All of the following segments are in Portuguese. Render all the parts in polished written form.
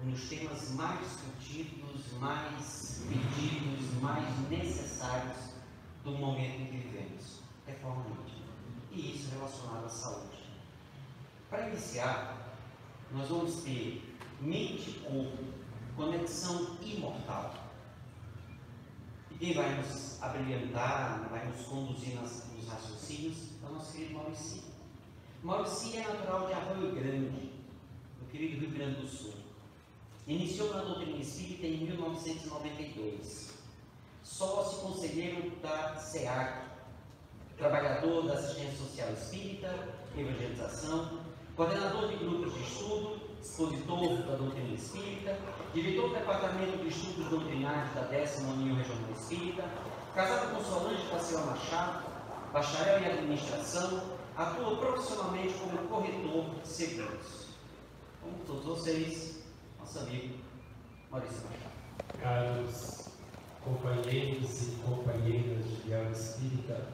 um dos temas mais discutidos, mais pedidos, mais necessários do momento em que vivemos, reforma íntima, e isso relacionado à saúde. Para iniciar, nós vamos ter mente e corpo, conexão imortal. E quem vai nos abrilhantar, vai nos conduzir nos raciocínios, é o nosso querido Maurici. Maurici é natural de Arroio Grande, do querido Rio Grande do Sul. Iniciou na doutrina espírita em 1992. Sócio conselheiro da SEAC, trabalhador da assistência social espírita, evangelização, coordenador de grupos de estudo, expositor da doutrina espírita, diretor do departamento de estudos doutrinários da 10ª União Regional Espírita, casado com Solange da Silva Machado, bacharel em administração, atua profissionalmente como corretor de seguros. Como todos vocês, nosso amigo Maurício Machado. Caros companheiros e companheiras de diálogo espírita,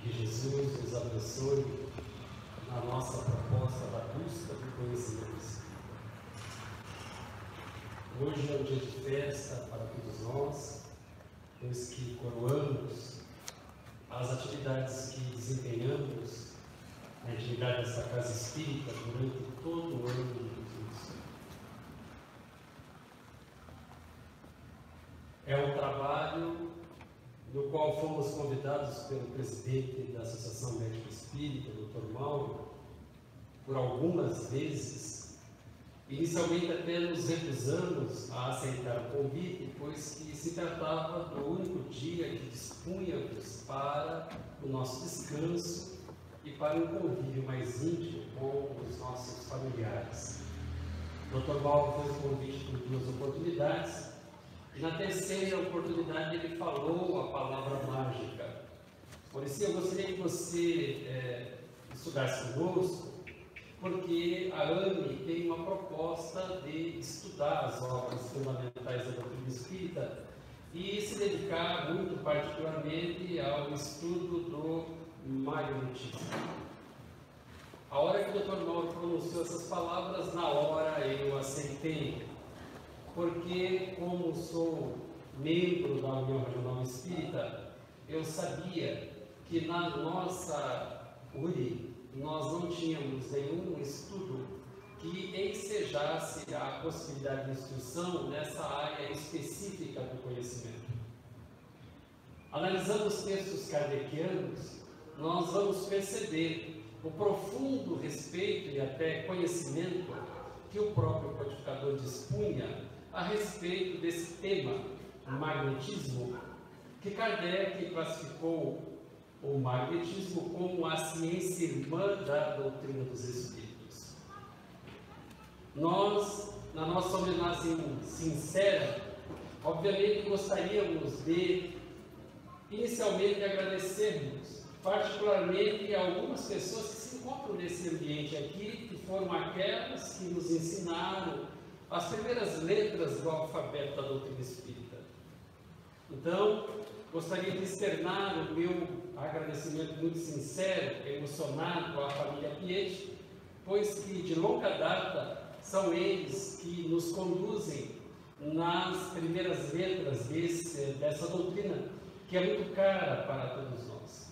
que Jesus nos abençoe na nossa proposta da busca do conhecimento espírita. Hoje é um dia de festa para todos nós, pois que coroamos as atividades que desempenhamos na atividade dessa casa espírita durante todo o ano de 2018. É um trabalho no qual fomos convidados pelo presidente da Associação Médica Espírita, Dr. Mauro, por algumas vezes. Inicialmente até nos recusamos a aceitar o convite, pois que se tratava do único dia que dispunhamos para o nosso descanso e para um convívio mais íntimo com os nossos familiares. Dr. Mauro fez o convite por 2 oportunidades. E na terceira oportunidade ele falou a palavra mágica. Maurício, eu gostaria que você estudasse conosco, porque a AME tem uma proposta de estudar as obras fundamentais da doutrina espírita e se dedicar muito particularmente ao estudo do magnetismo. A hora que o Dr. Mauro pronunciou essas palavras, na hora eu aceitei, porque como sou membro da União Regional Espírita, eu sabia que na nossa URI nós não tínhamos nenhum estudo que ensejasse a possibilidade de instrução nessa área específica do conhecimento. Analisando os textos kardecianos, nós vamos perceber o profundo respeito e até conhecimento que o próprio codificador dispunha a respeito desse tema, o magnetismo, que Kardec classificou o magnetismo como a ciência irmã da doutrina dos Espíritos. Nós, na nossa homenagem sincera, obviamente gostaríamos de, inicialmente, agradecermos particularmente a algumas pessoas que se encontram nesse ambiente aqui, que foram aquelas que nos ensinaram as primeiras letras do alfabeto da doutrina espírita. Então, gostaria de externar o meu agradecimento muito sincero, emocionado à família Piet, pois que de longa data são eles que nos conduzem nas primeiras letras dessa doutrina, que é muito cara para todos nós.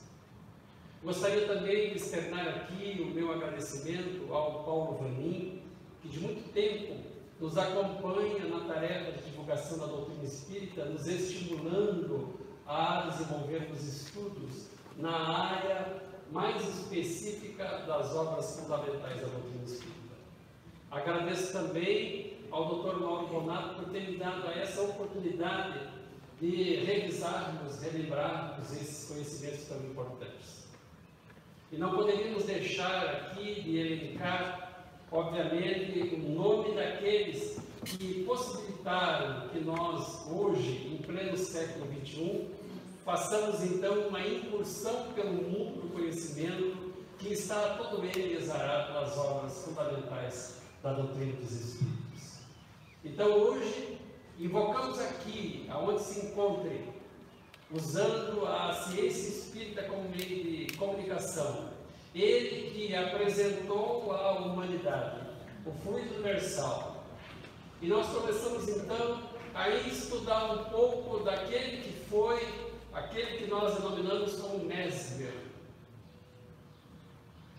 Gostaria também de externar aqui o meu agradecimento ao Paulo Vanin, que de muito tempo nos acompanha na tarefa de divulgação da doutrina espírita, nos estimulando a desenvolvermos estudos na área mais específica das obras fundamentais da doutrina espírita. Agradeço também ao Dr. Mauro Bonato por ter me dado essa oportunidade de revisarmos, relembrarmos esses conhecimentos tão importantes. E não poderíamos deixar aqui de elencar, obviamente, o nome daqueles que possibilitaram que nós, hoje, em pleno século XXI, façamos então uma incursão pelo mundo do conhecimento que está todo ele exarado nas obras fundamentais da doutrina dos Espíritos. Então, hoje, invocamos aqui, aonde se encontre, usando a ciência espírita como meio de comunicação, ele que apresentou à humanidade o fluido universal, E nós começamos então a estudar um pouco daquele que foi, aquele que nós denominamos como Mesmer.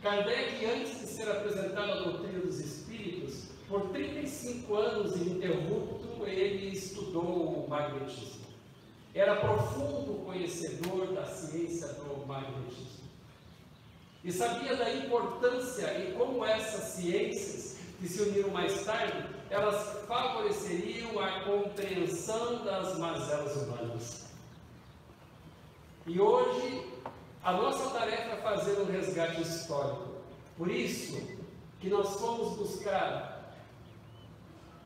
Kardec, antes de ser apresentado a doutrina dos Espíritos, por 35 anos ininterrupto, ele estudou o magnetismo. Era profundo conhecedor da ciência do magnetismo. E sabia da importância e como essas ciências, que se uniram mais tarde, elas favoreceriam a compreensão das mazelas humanas. E hoje, a nossa tarefa é fazer um resgate histórico. Por isso que nós fomos buscar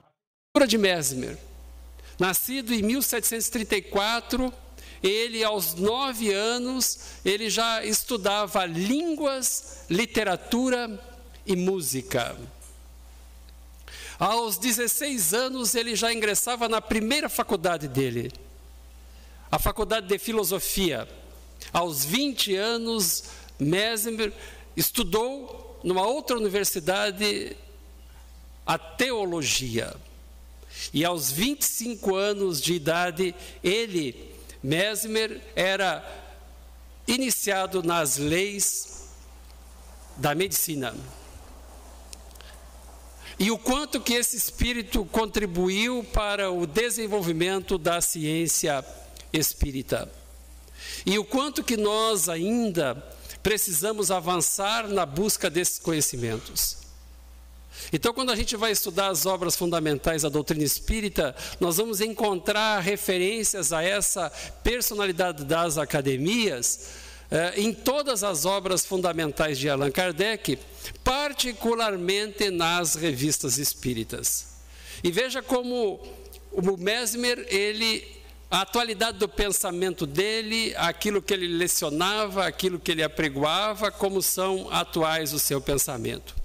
a figura de Mesmer. Nascido em 1734, ele aos 9 anos, ele já estudava línguas, literatura e música. Aos 16 anos, ele já ingressava na primeira faculdade dele, a faculdade de filosofia. Aos 20 anos, Mesmer estudou numa outra universidade a teologia. E aos 25 anos de idade, Mesmer, era iniciado nas leis da medicina. E o quanto que esse espírito contribuiu para o desenvolvimento da ciência espírita. E o quanto que nós ainda precisamos avançar na busca desses conhecimentos. Então, quando a gente vai estudar as obras fundamentais da doutrina espírita, nós vamos encontrar referências a essa personalidade das academias em todas as obras fundamentais de Allan Kardec, particularmente nas revistas espíritas. E veja como o Mesmer, a atualidade do pensamento dele, aquilo que ele lecionava, aquilo que ele apregoava, como são atuais o seu pensamento.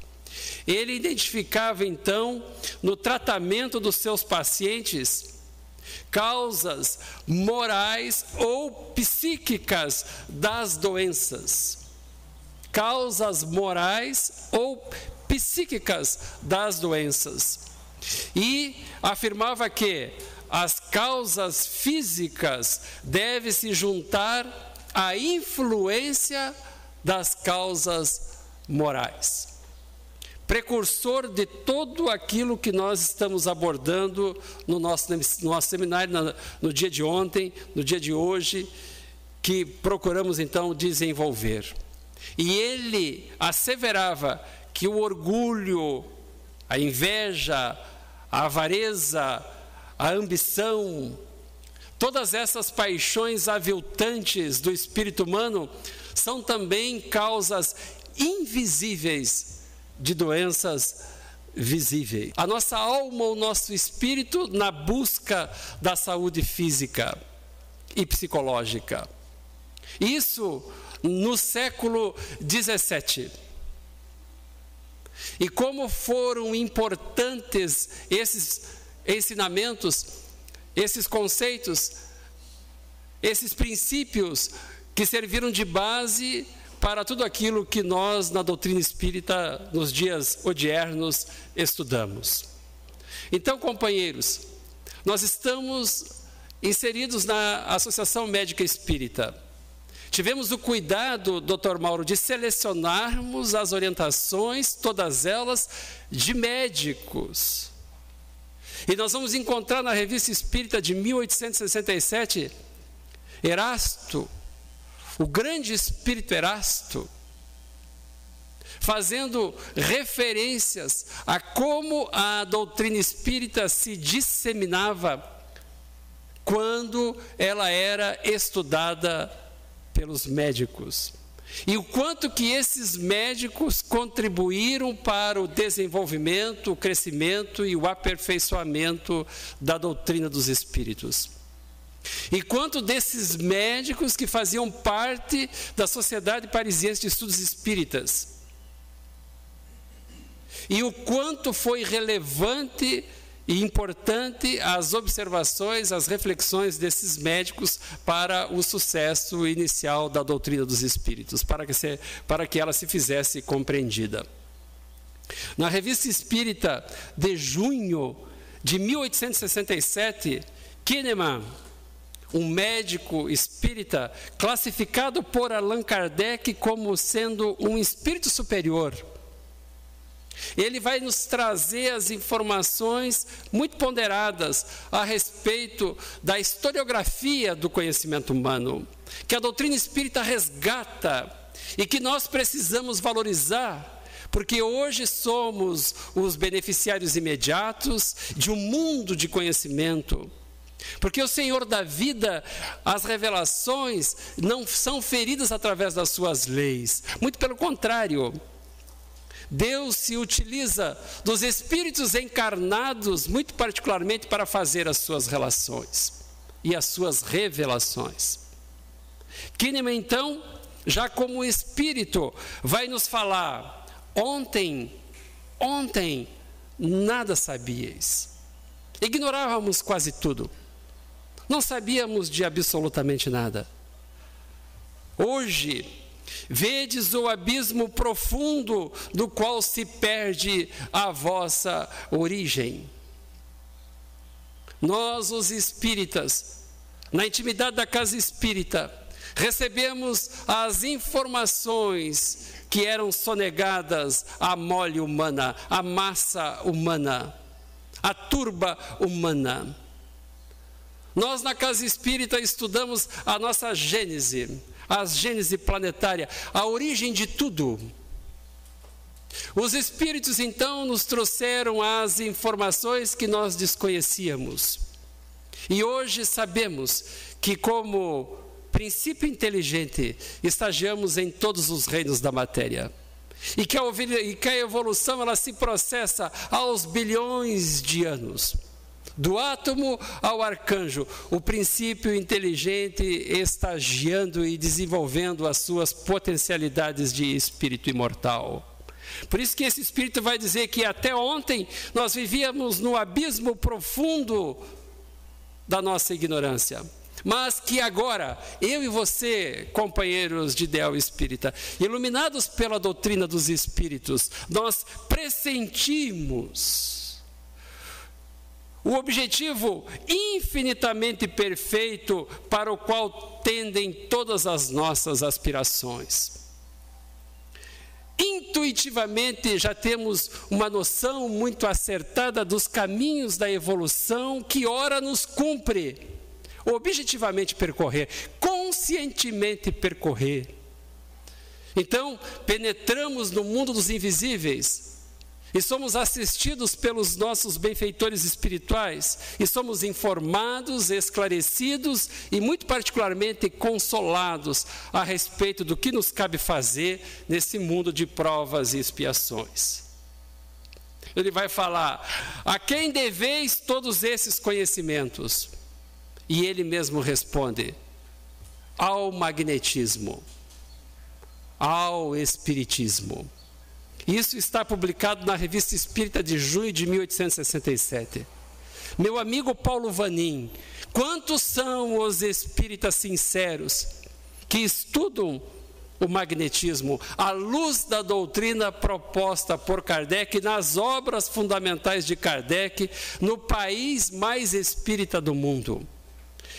Ele identificava então, no tratamento dos seus pacientes, causas morais ou psíquicas das doenças. Causas morais ou psíquicas das doenças. E afirmava que as causas físicas devem se juntar à influência das causas morais. Precursor de tudo aquilo que nós estamos abordando no nosso seminário, no dia de ontem, no dia de hoje, que procuramos então desenvolver. E ele asseverava que o orgulho, a inveja, a avareza, a ambição, todas essas paixões aviltantes do espírito humano são também causas invisíveis de doenças visíveis. A nossa alma, o nosso espírito na busca da saúde física e psicológica. Isso no século XVII. E como foram importantes esses ensinamentos, esses conceitos, esses princípios que serviram de base para tudo aquilo que nós, na doutrina espírita, nos dias odiernos, estudamos. Então, companheiros, nós estamos inseridos na Associação Médica Espírita. Tivemos o cuidado, Dr. Mauro, de selecionarmos as orientações, todas elas, de médicos. E nós vamos encontrar na Revista Espírita de 1867, Erasto, o grande espírito Erasto, fazendo referências a como a doutrina espírita se disseminava quando ela era estudada pelos médicos. E o quanto que esses médicos contribuíram para o desenvolvimento, o crescimento e o aperfeiçoamento da doutrina dos espíritos. E quanto desses médicos que faziam parte da Sociedade Parisiense de Estudos Espíritas. E o quanto foi relevante e importante as observações, as reflexões desses médicos para o sucesso inicial da doutrina dos espíritos, para que ela se fizesse compreendida. Na Revista Espírita de junho de 1867, Kahneman, um médico espírita, classificado por Allan Kardec como sendo um espírito superior, ele vai nos trazer as informações muito ponderadas a respeito da historiografia do conhecimento humano, que a doutrina espírita resgata e que nós precisamos valorizar, porque hoje somos os beneficiários imediatos de um mundo de conhecimento. Porque o Senhor da vida, as revelações não são feridas através das suas leis, muito pelo contrário. Deus se utiliza dos espíritos encarnados, muito particularmente para fazer as suas relações e as suas revelações. Kahneman, então, já como espírito, vai nos falar: ontem nada sabíeis, ignorávamos quase tudo, não sabíamos de absolutamente nada. Hoje, vedes o abismo profundo do qual se perde a vossa origem. Nós, os espíritas, na intimidade da casa espírita, recebemos as informações que eram sonegadas à mole humana, à massa humana, à turba humana. Nós, na casa espírita, estudamos a nossa gênese, a gênese planetária, a origem de tudo. Os espíritos, então, nos trouxeram as informações que nós desconhecíamos. E hoje sabemos que, como princípio inteligente, estagiamos em todos os reinos da matéria. E que a evolução, ela se processa aos bilhões de anos. Do átomo ao arcanjo, o princípio inteligente estagiando e desenvolvendo as suas potencialidades de espírito imortal. Por isso que esse espírito vai dizer que até ontem nós vivíamos no abismo profundo da nossa ignorância. Mas que agora, eu e você, companheiros de ideal espírita, iluminados pela doutrina dos espíritos, nós pressentimos o objetivo infinitamente perfeito para o qual tendem todas as nossas aspirações. Intuitivamente já temos uma noção muito acertada dos caminhos da evolução que ora nos cumpre objetivamente percorrer, conscientemente percorrer. Então, penetramos no mundo dos invisíveis e somos assistidos pelos nossos benfeitores espirituais e somos informados, esclarecidos e muito particularmente consolados a respeito do que nos cabe fazer nesse mundo de provas e expiações. Ele vai falar: a quem deveis todos esses conhecimentos? E ele mesmo responde: ao magnetismo, ao espiritismo. Isso está publicado na Revista Espírita de junho de 1867. Meu amigo Paulo Vanin, quantos são os espíritas sinceros que estudam o magnetismo à luz da doutrina proposta por Kardec nas obras fundamentais de Kardec no país mais espírita do mundo?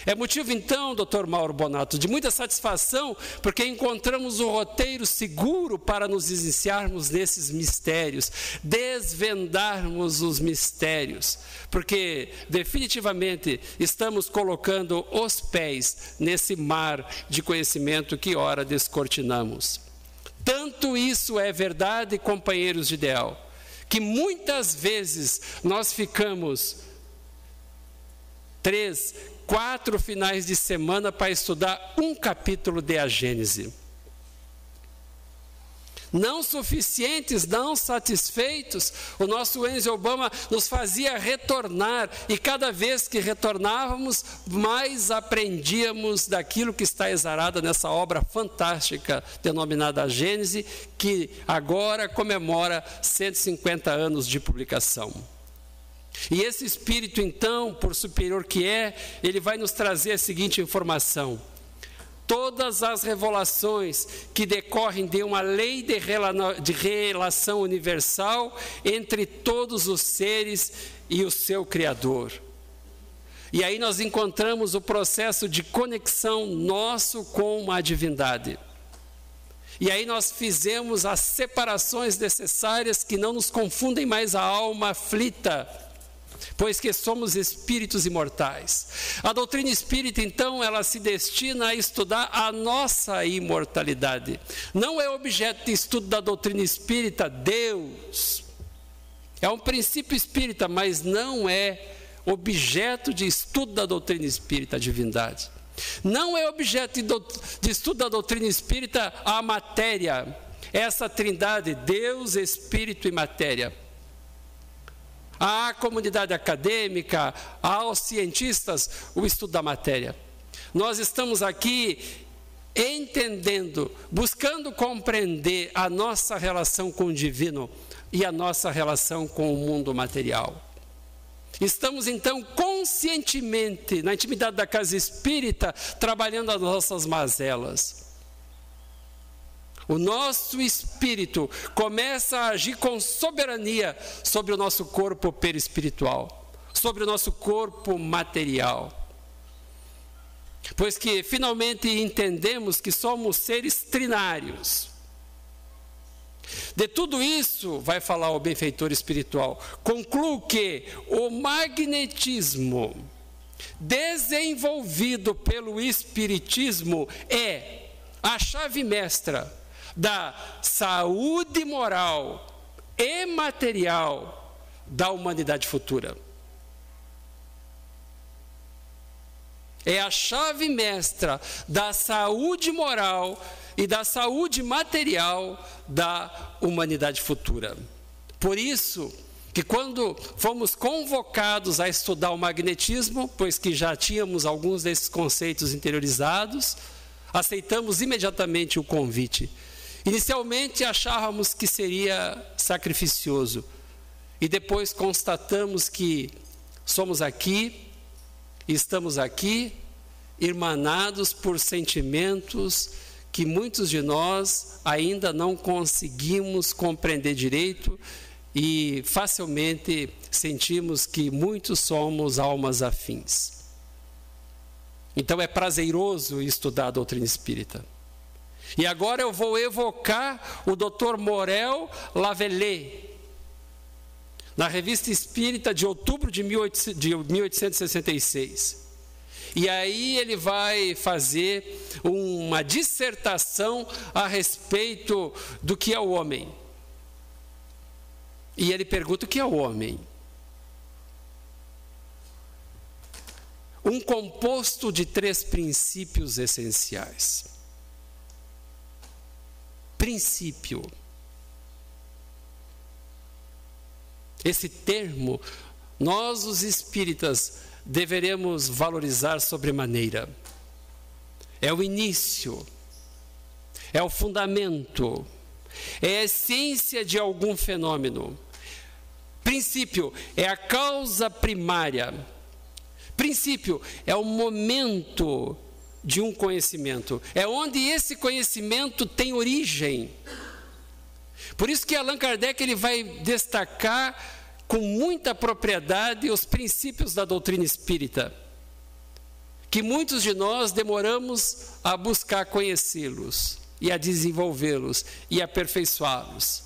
É motivo então, Dr. Mauro Bonato, de muita satisfação, porque encontramos um roteiro seguro para nos iniciarmos nesses mistérios, desvendarmos os mistérios, porque definitivamente estamos colocando os pés nesse mar de conhecimento que ora descortinamos. Tanto isso é verdade, companheiros de ideal, que muitas vezes nós ficamos 3, 4 finais de semana para estudar um capítulo de A Gênese. Não suficientes, não satisfeitos, o nosso Enzo Obama nos fazia retornar, e cada vez que retornávamos, mais aprendíamos daquilo que está exarado nessa obra fantástica denominada A Gênese, que agora comemora 150 anos de publicação. E esse espírito, então, por superior que é, ele vai nos trazer a seguinte informação: todas as revelações que decorrem de uma lei de relação universal entre todos os seres e o seu Criador. E aí nós encontramos o processo de conexão nosso com a divindade. E aí nós fizemos as separações necessárias que não nos confundem mais a alma aflita, pois que somos espíritos imortais. A doutrina espírita, então, ela se destina a estudar a nossa imortalidade. Não é objeto de estudo da doutrina espírita Deus. É um princípio espírita, mas não é objeto de estudo da doutrina espírita a divindade. Não é objeto de estudo da doutrina espírita a matéria, essa trindade, Deus, Espírito e matéria. À comunidade acadêmica, aos cientistas, o estudo da matéria. Nós estamos aqui entendendo, buscando compreender a nossa relação com o divino e a nossa relação com o mundo material. Estamos então conscientemente, na intimidade da casa espírita, trabalhando as nossas mazelas. O nosso espírito começa a agir com soberania sobre o nosso corpo perispiritual, sobre o nosso corpo material. Pois que finalmente entendemos que somos seres trinários. De tudo isso, vai falar o benfeitor espiritual, concluo que o magnetismo desenvolvido pelo espiritismo é a chave mestra da saúde moral e material da humanidade futura. É a chave mestra da saúde moral e da saúde material da humanidade futura. Por isso que quando fomos convocados a estudar o magnetismo, pois que já tínhamos alguns desses conceitos interiorizados, aceitamos imediatamente o convite. Inicialmente achávamos que seria sacrificioso e depois constatamos que somos aqui, estamos aqui, irmanados por sentimentos que muitos de nós ainda não conseguimos compreender direito e facilmente sentimos que muitos somos almas afins. Então é prazeroso estudar a doutrina espírita. E agora eu vou evocar o Dr. Morel Lavallée, na Revista Espírita de outubro de 1866. E aí ele vai fazer uma dissertação a respeito do que é o homem. E ele pergunta: o que é o homem? Um composto de 3 princípios essenciais. Princípio. Esse termo, nós os espíritas deveremos valorizar sobremaneira. É o início, é o fundamento, é a essência de algum fenômeno. Princípio é a causa primária. Princípio é o momento de um conhecimento, é onde esse conhecimento tem origem. Por isso que Allan Kardec ele vai destacar com muita propriedade os princípios da doutrina espírita, que muitos de nós demoramos a buscar conhecê-los e a desenvolvê-los e aperfeiçoá-los.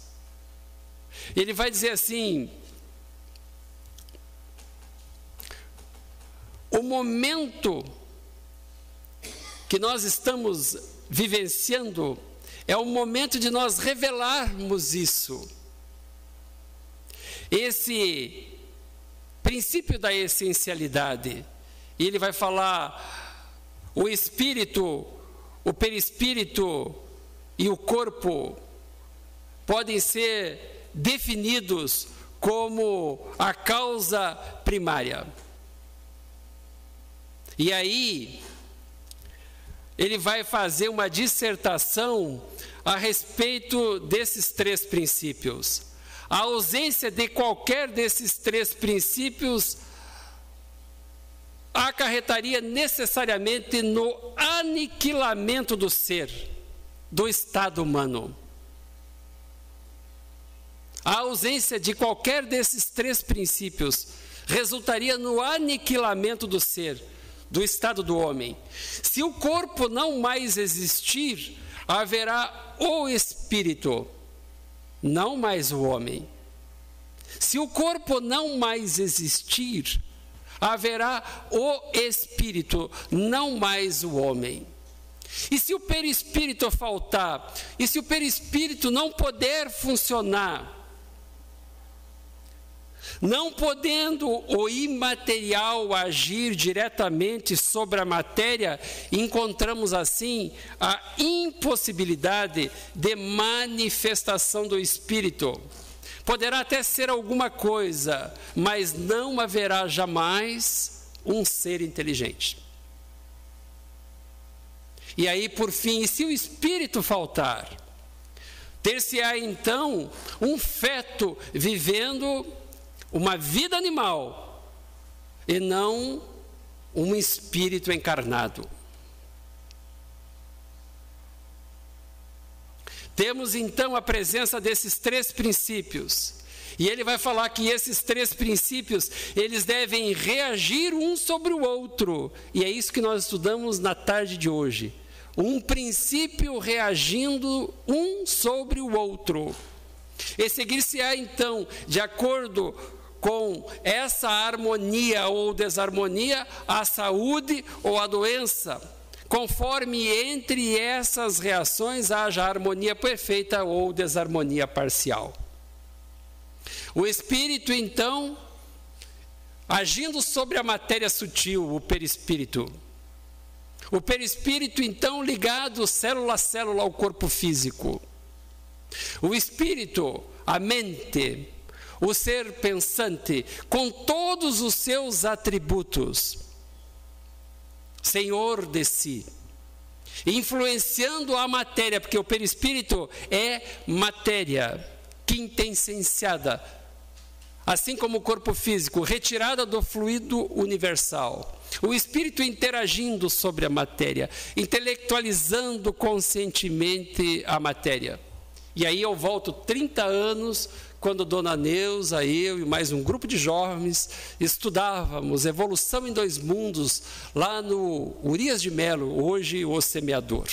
Ele vai dizer assim: o momento que nós estamos vivenciando é o momento de nós revelarmos isso. Esse princípio da essencialidade. E ele vai falar: o espírito, o perispírito e o corpo podem ser definidos como a causa primária. E aí ele vai fazer uma dissertação a respeito desses 3 princípios. A ausência de qualquer desses 3 princípios acarretaria necessariamente no aniquilamento do ser, do estado humano. A ausência de qualquer desses três princípios resultaria no aniquilamento do ser, do estado do homem. Se o corpo não mais existir, haverá o espírito, não mais o homem. Se o corpo não mais existir, haverá o espírito, não mais o homem. E se o perispírito faltar, e se o perispírito não puder funcionar, não podendo o imaterial agir diretamente sobre a matéria, encontramos assim a impossibilidade de manifestação do espírito. Poderá até ser alguma coisa, mas não haverá jamais um ser inteligente. E aí, por fim, e se o espírito faltar, ter-se-á então um feto vivendo uma vida animal e não um espírito encarnado. Temos então a presença desses três princípios. E ele vai falar que esses três princípios, eles devem reagir um sobre o outro. E é isso que nós estudamos na tarde de hoje. Um princípio reagindo um sobre o outro. E seguir-se-á então, de acordo com essa harmonia ou desarmonia, a saúde ou a doença, conforme entre essas reações haja harmonia perfeita ou desarmonia parcial. O espírito, então, agindo sobre a matéria sutil, o perispírito. O perispírito, então, ligado célula a célula ao corpo físico. O espírito, a mente, o ser pensante, com todos os seus atributos, senhor de si, influenciando a matéria, porque o perispírito é matéria, quintessenciada, assim como o corpo físico, retirada do fluido universal. O espírito interagindo sobre a matéria, intelectualizando conscientemente a matéria. E aí eu volto 30 anos, quando Dona Neuza, eu e mais um grupo de jovens estudávamos Evolução em Dois Mundos, lá no Urias de Melo, hoje o Semeador,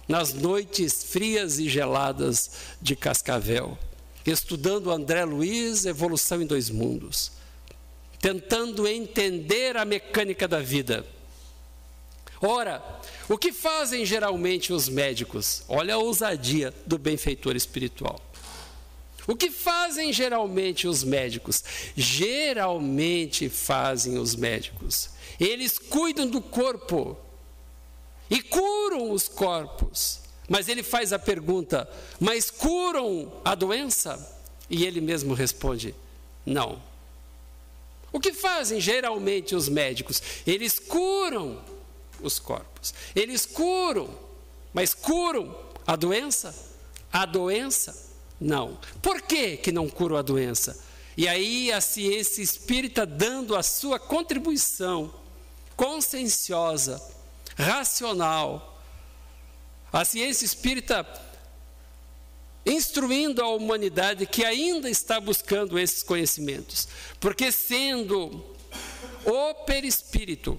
nas noites frias e geladas de Cascavel, estudando André Luiz, Evolução em Dois Mundos, tentando entender a mecânica da vida. Ora, o que fazem geralmente os médicos? Olha a ousadia do benfeitor espiritual. O que fazem geralmente os médicos? Geralmente fazem os médicos. Eles cuidam do corpo e curam os corpos. Mas ele faz a pergunta, mas curam a doença? E ele mesmo responde, não. O que fazem geralmente os médicos? Eles curam os corpos. Eles curam, mas curam a doença? A doença? Não. Por que que não curam a doença? E aí a ciência espírita dando a sua contribuição conscienciosa, racional. A ciência espírita instruindo a humanidade que ainda está buscando esses conhecimentos. Porque sendo o perispírito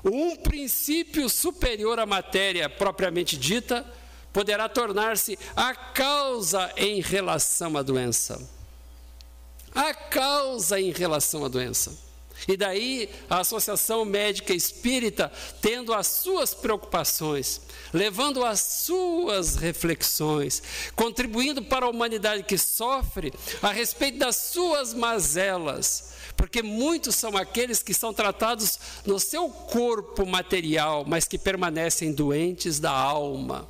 um princípio superior à matéria propriamente dita, poderá tornar-se a causa em relação à doença. A causa em relação à doença. E daí a Associação Médica Espírita tendo as suas preocupações, levando as suas reflexões, contribuindo para a humanidade que sofre a respeito das suas mazelas, porque muitos são aqueles que são tratados no seu corpo material, mas que permanecem doentes da alma,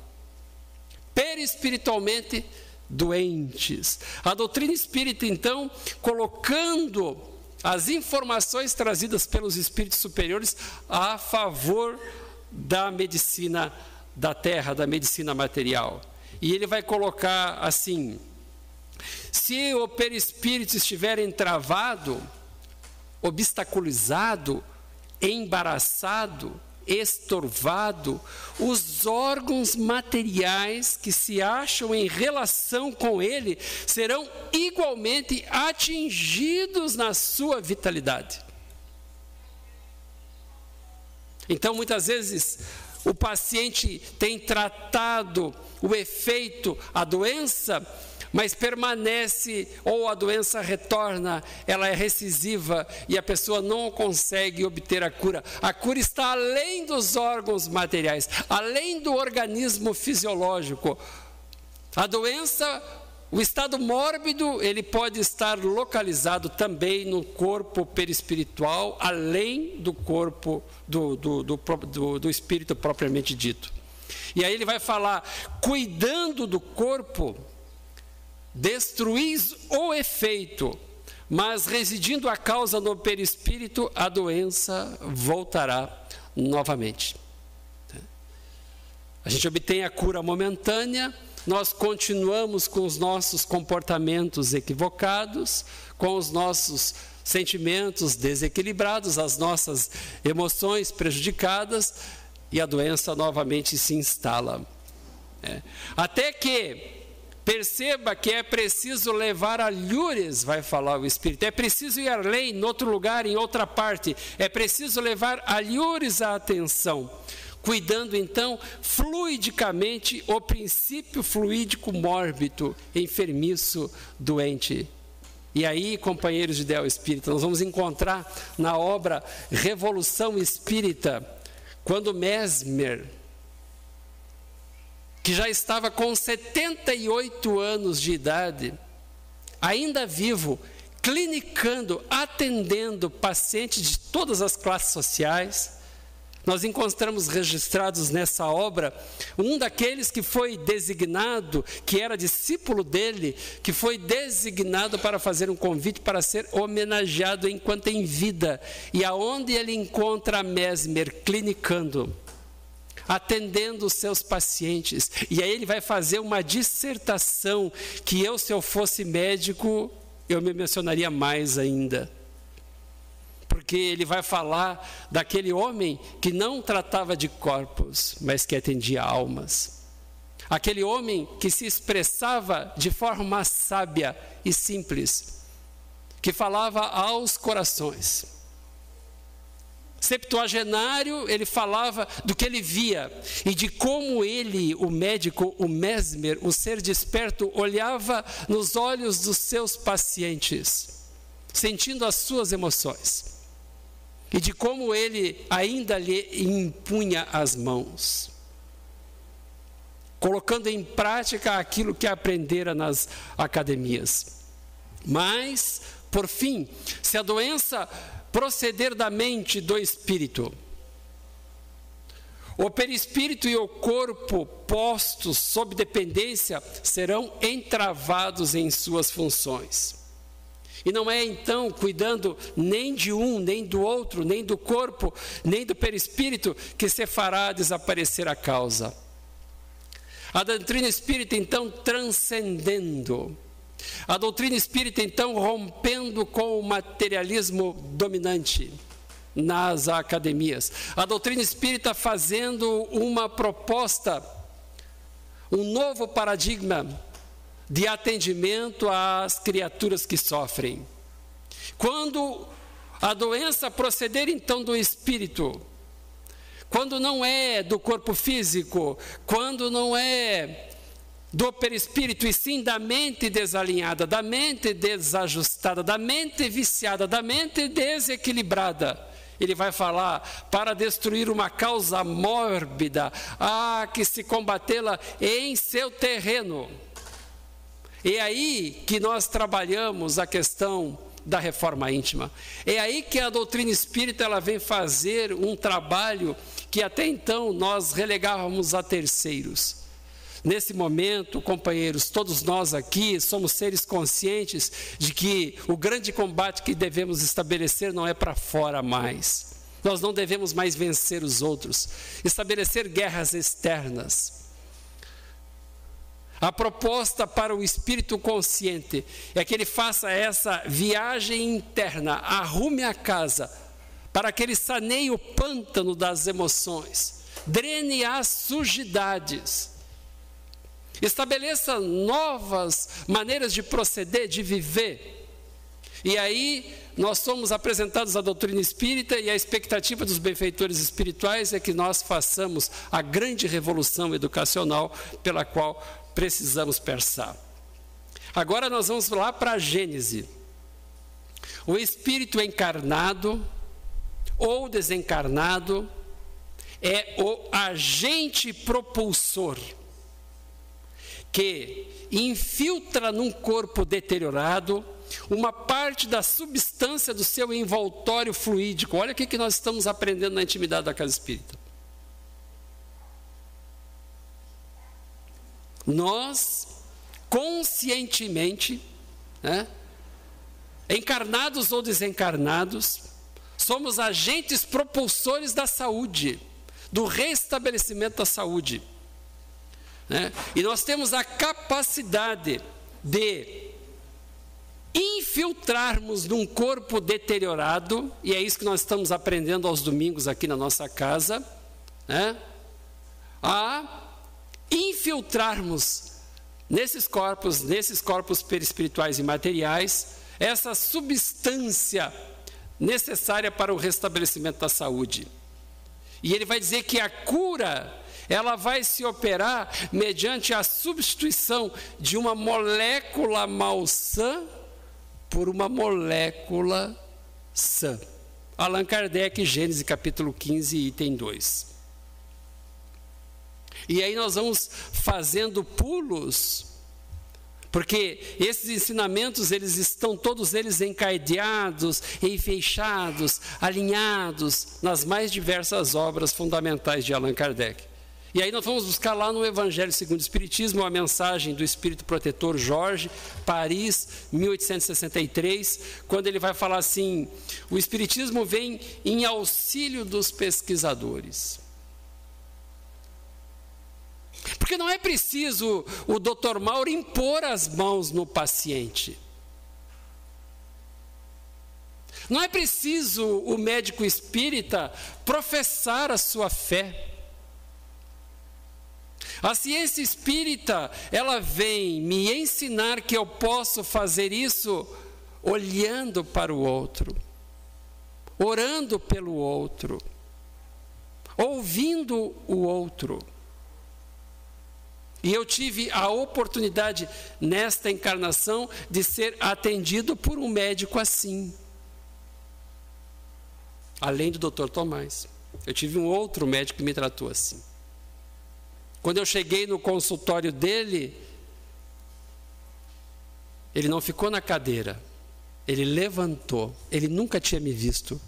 perispiritualmente doentes. A doutrina espírita, então, colocando as informações trazidas pelos espíritos superiores a favor da medicina da terra, da medicina material. E ele vai colocar assim: se o perispírito estiver entravado, obstaculizado, embaraçado, estorvado, os órgãos materiais que se acham em relação com ele serão igualmente atingidos na sua vitalidade. Então, muitas vezes, o paciente tem tratado o efeito, a doença, mas permanece, ou a doença retorna, ela é recessiva e a pessoa não consegue obter a cura. A cura está além dos órgãos materiais, além do organismo fisiológico. A doença, o estado mórbido, ele pode estar localizado também no corpo perispiritual, além do corpo do espírito propriamente dito. E aí ele vai falar, cuidando do corpo, destruís o efeito, mas residindo a causa no perispírito, a doença voltará novamente. A gente obtém a cura momentânea, nós continuamos com os nossos comportamentos equivocados, com os nossos sentimentos desequilibrados, as nossas emoções prejudicadas, e a doença novamente se instala. Até que perceba que é preciso levar alhures, vai falar o Espírito, é preciso ir além, em outro lugar, em outra parte, é preciso levar alhures à atenção, cuidando então fluidicamente o princípio fluídico mórbido, enfermiço, doente. E aí, companheiros de Ideal Espírita, nós vamos encontrar na obra Revolução Espírita, quando Mesmer, que já estava com 78 anos de idade, ainda vivo, clinicando, atendendo pacientes de todas as classes sociais, nós encontramos registrados nessa obra, um daqueles que foi designado, que era discípulo dele, que foi designado para fazer um convite para ser homenageado enquanto em vida, e aonde ele encontra Mesmer clinicando, atendendo os seus pacientes, e aí ele vai fazer uma dissertação que eu, se eu fosse médico, eu me mencionaria mais ainda, porque ele vai falar daquele homem que não tratava de corpos, mas que atendia almas, aquele homem que se expressava de forma sábia e simples, que falava aos corações. Septuagenário, ele falava do que ele via e de como ele, o médico, o Mesmer, o ser desperto, olhava nos olhos dos seus pacientes, sentindo as suas emoções, e de como ele ainda lhe impunha as mãos, colocando em prática aquilo que aprendera nas academias. Mas, por fim, se a doença proceder da mente do espírito, o perispírito e o corpo postos sob dependência serão entravados em suas funções. E não é então cuidando nem de um, nem do outro, nem do corpo, nem do perispírito que se fará desaparecer a causa. A doutrina espírita então transcendendo, a doutrina espírita então rompendo com o materialismo dominante nas academias, a doutrina espírita fazendo uma proposta, um novo paradigma de atendimento às criaturas que sofrem. Quando a doença proceder então do espírito, quando não é do corpo físico, quando não é do perispírito, e sim da mente desalinhada, da mente desajustada, da mente viciada, da mente desequilibrada, ele vai falar para destruir uma causa mórbida, há que se combatê-la em seu terreno. É aí que nós trabalhamos a questão da reforma íntima. É aí que a doutrina espírita ela vem fazer um trabalho que até então nós relegávamos a terceiros. Nesse momento, companheiros, todos nós aqui somos seres conscientes de que o grande combate que devemos estabelecer não é para fora mais. Nós não devemos mais vencer os outros, estabelecer guerras externas. A proposta para o espírito consciente é que ele faça essa viagem interna, arrume a casa, para que Ele saneie o pântano das emoções, drene as sujidades, estabeleça novas maneiras de proceder, de viver. E aí nós somos apresentados à doutrina espírita e a expectativa dos benfeitores espirituais é que nós façamos a grande revolução educacional pela qual precisamos passar. Agora nós vamos lá para a Gênese. O espírito encarnado ou desencarnado é o agente propulsor que infiltra num corpo deteriorado uma parte da substância do seu envoltório fluídico. Olha o que nós estamos aprendendo na intimidade da casa espírita. Nós, conscientemente, encarnados ou desencarnados, somos agentes propulsores da saúde, do restabelecimento da saúde. E nós temos a capacidade de infiltrarmos num corpo deteriorado, e é isso que nós estamos aprendendo aos domingos aqui na nossa casa, a infiltrarmos nesses corpos perispirituais e materiais, essa substância necessária para o restabelecimento da saúde. E ele vai dizer que a cura, ela vai se operar mediante a substituição de uma molécula malsã por uma molécula sã. Allan Kardec, Gênesis capítulo 15, item 2. E aí nós vamos fazendo pulos, porque esses ensinamentos, eles estão todos eles encadeados, enfeixados, alinhados nas mais diversas obras fundamentais de Allan Kardec. E aí nós vamos buscar lá no Evangelho segundo o Espiritismo, a mensagem do Espírito Protetor Jorge, Paris, 1863, quando ele vai falar assim: o Espiritismo vem em auxílio dos pesquisadores. Porque não é preciso o Dr. Mauro impor as mãos no paciente. Não é preciso o médico espírita professar a sua fé. A ciência espírita, ela vem me ensinar que eu posso fazer isso olhando para o outro, orando pelo outro, ouvindo o outro. E eu tive a oportunidade, nesta encarnação, de ser atendido por um médico assim. Além do Dr. Tomás. Eu tive um outro médico que me tratou assim. Quando eu cheguei no consultório dele, ele não ficou na cadeira. Ele levantou. Ele nunca tinha me visto.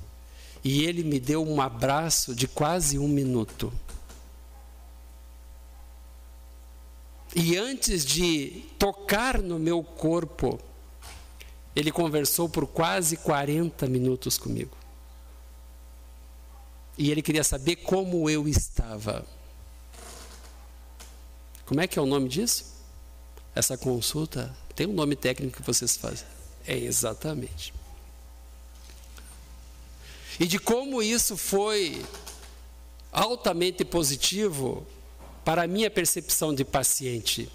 E ele me deu um abraço de quase 1 minuto. E antes de tocar no meu corpo, ele conversou por quase 40 minutos comigo. E ele queria saber como eu estava. Como é que é o nome disso? Essa consulta tem um nome técnico que vocês fazem. É exatamente. E de como isso foi altamente positivo para a minha percepção de paciente.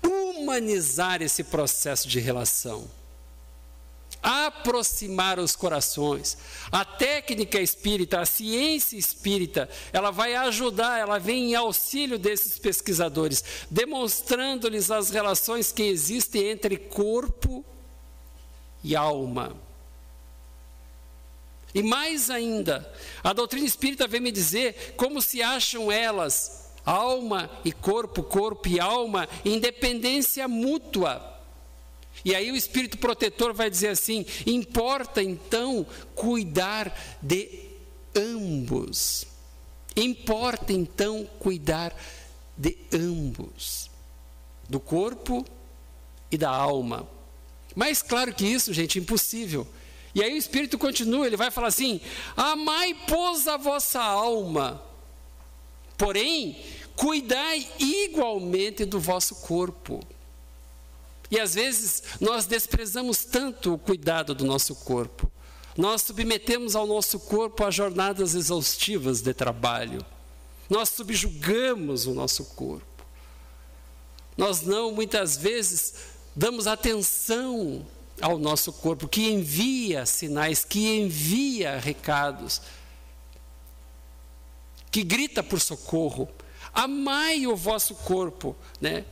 Humanizar esse processo de relação. Aproximar os corações. A técnica espírita, a ciência espírita, ela vai ajudar, ela vem em auxílio desses pesquisadores, demonstrando-lhes as relações que existem entre corpo e alma. E mais ainda, a doutrina espírita vem me dizer como se acham elas, alma e corpo, corpo e alma, em dependência mútua. E aí o Espírito Protetor vai dizer assim: importa então cuidar de ambos. Importa então cuidar de ambos, do corpo e da alma. Mais claro que isso, gente, impossível. E aí o Espírito continua, ele vai falar assim: amai, pois, a vossa alma, porém, cuidai igualmente do vosso corpo. E às vezes nós desprezamos tanto o cuidado do nosso corpo. Nós submetemos ao nosso corpo a jornadas exaustivas de trabalho. Nós subjugamos o nosso corpo. Nós não, muitas vezes, damos atenção ao nosso corpo, que envia sinais, que envia recados, que grita por socorro. Amai o vosso corpo, né?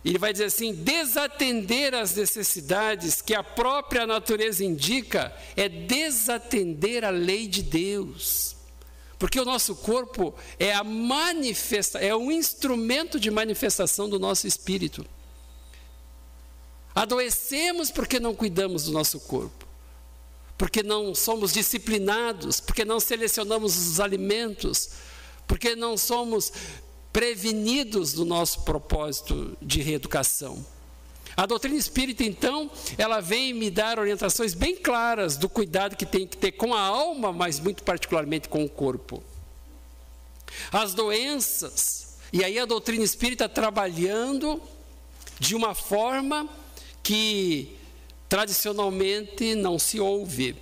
Ele vai dizer assim: desatender as necessidades que a própria natureza indica é desatender a lei de Deus. Porque o nosso corpo é um instrumento de manifestação do nosso espírito. Adoecemos porque não cuidamos do nosso corpo, porque não somos disciplinados, porque não selecionamos os alimentos, porque não somos prevenidos do nosso propósito de reeducação. A doutrina espírita, então, ela vem me dar orientações bem claras do cuidado que tem que ter com a alma, mas muito particularmente com o corpo. As doenças, e aí a doutrina espírita trabalhando de uma forma que tradicionalmente não se ouve,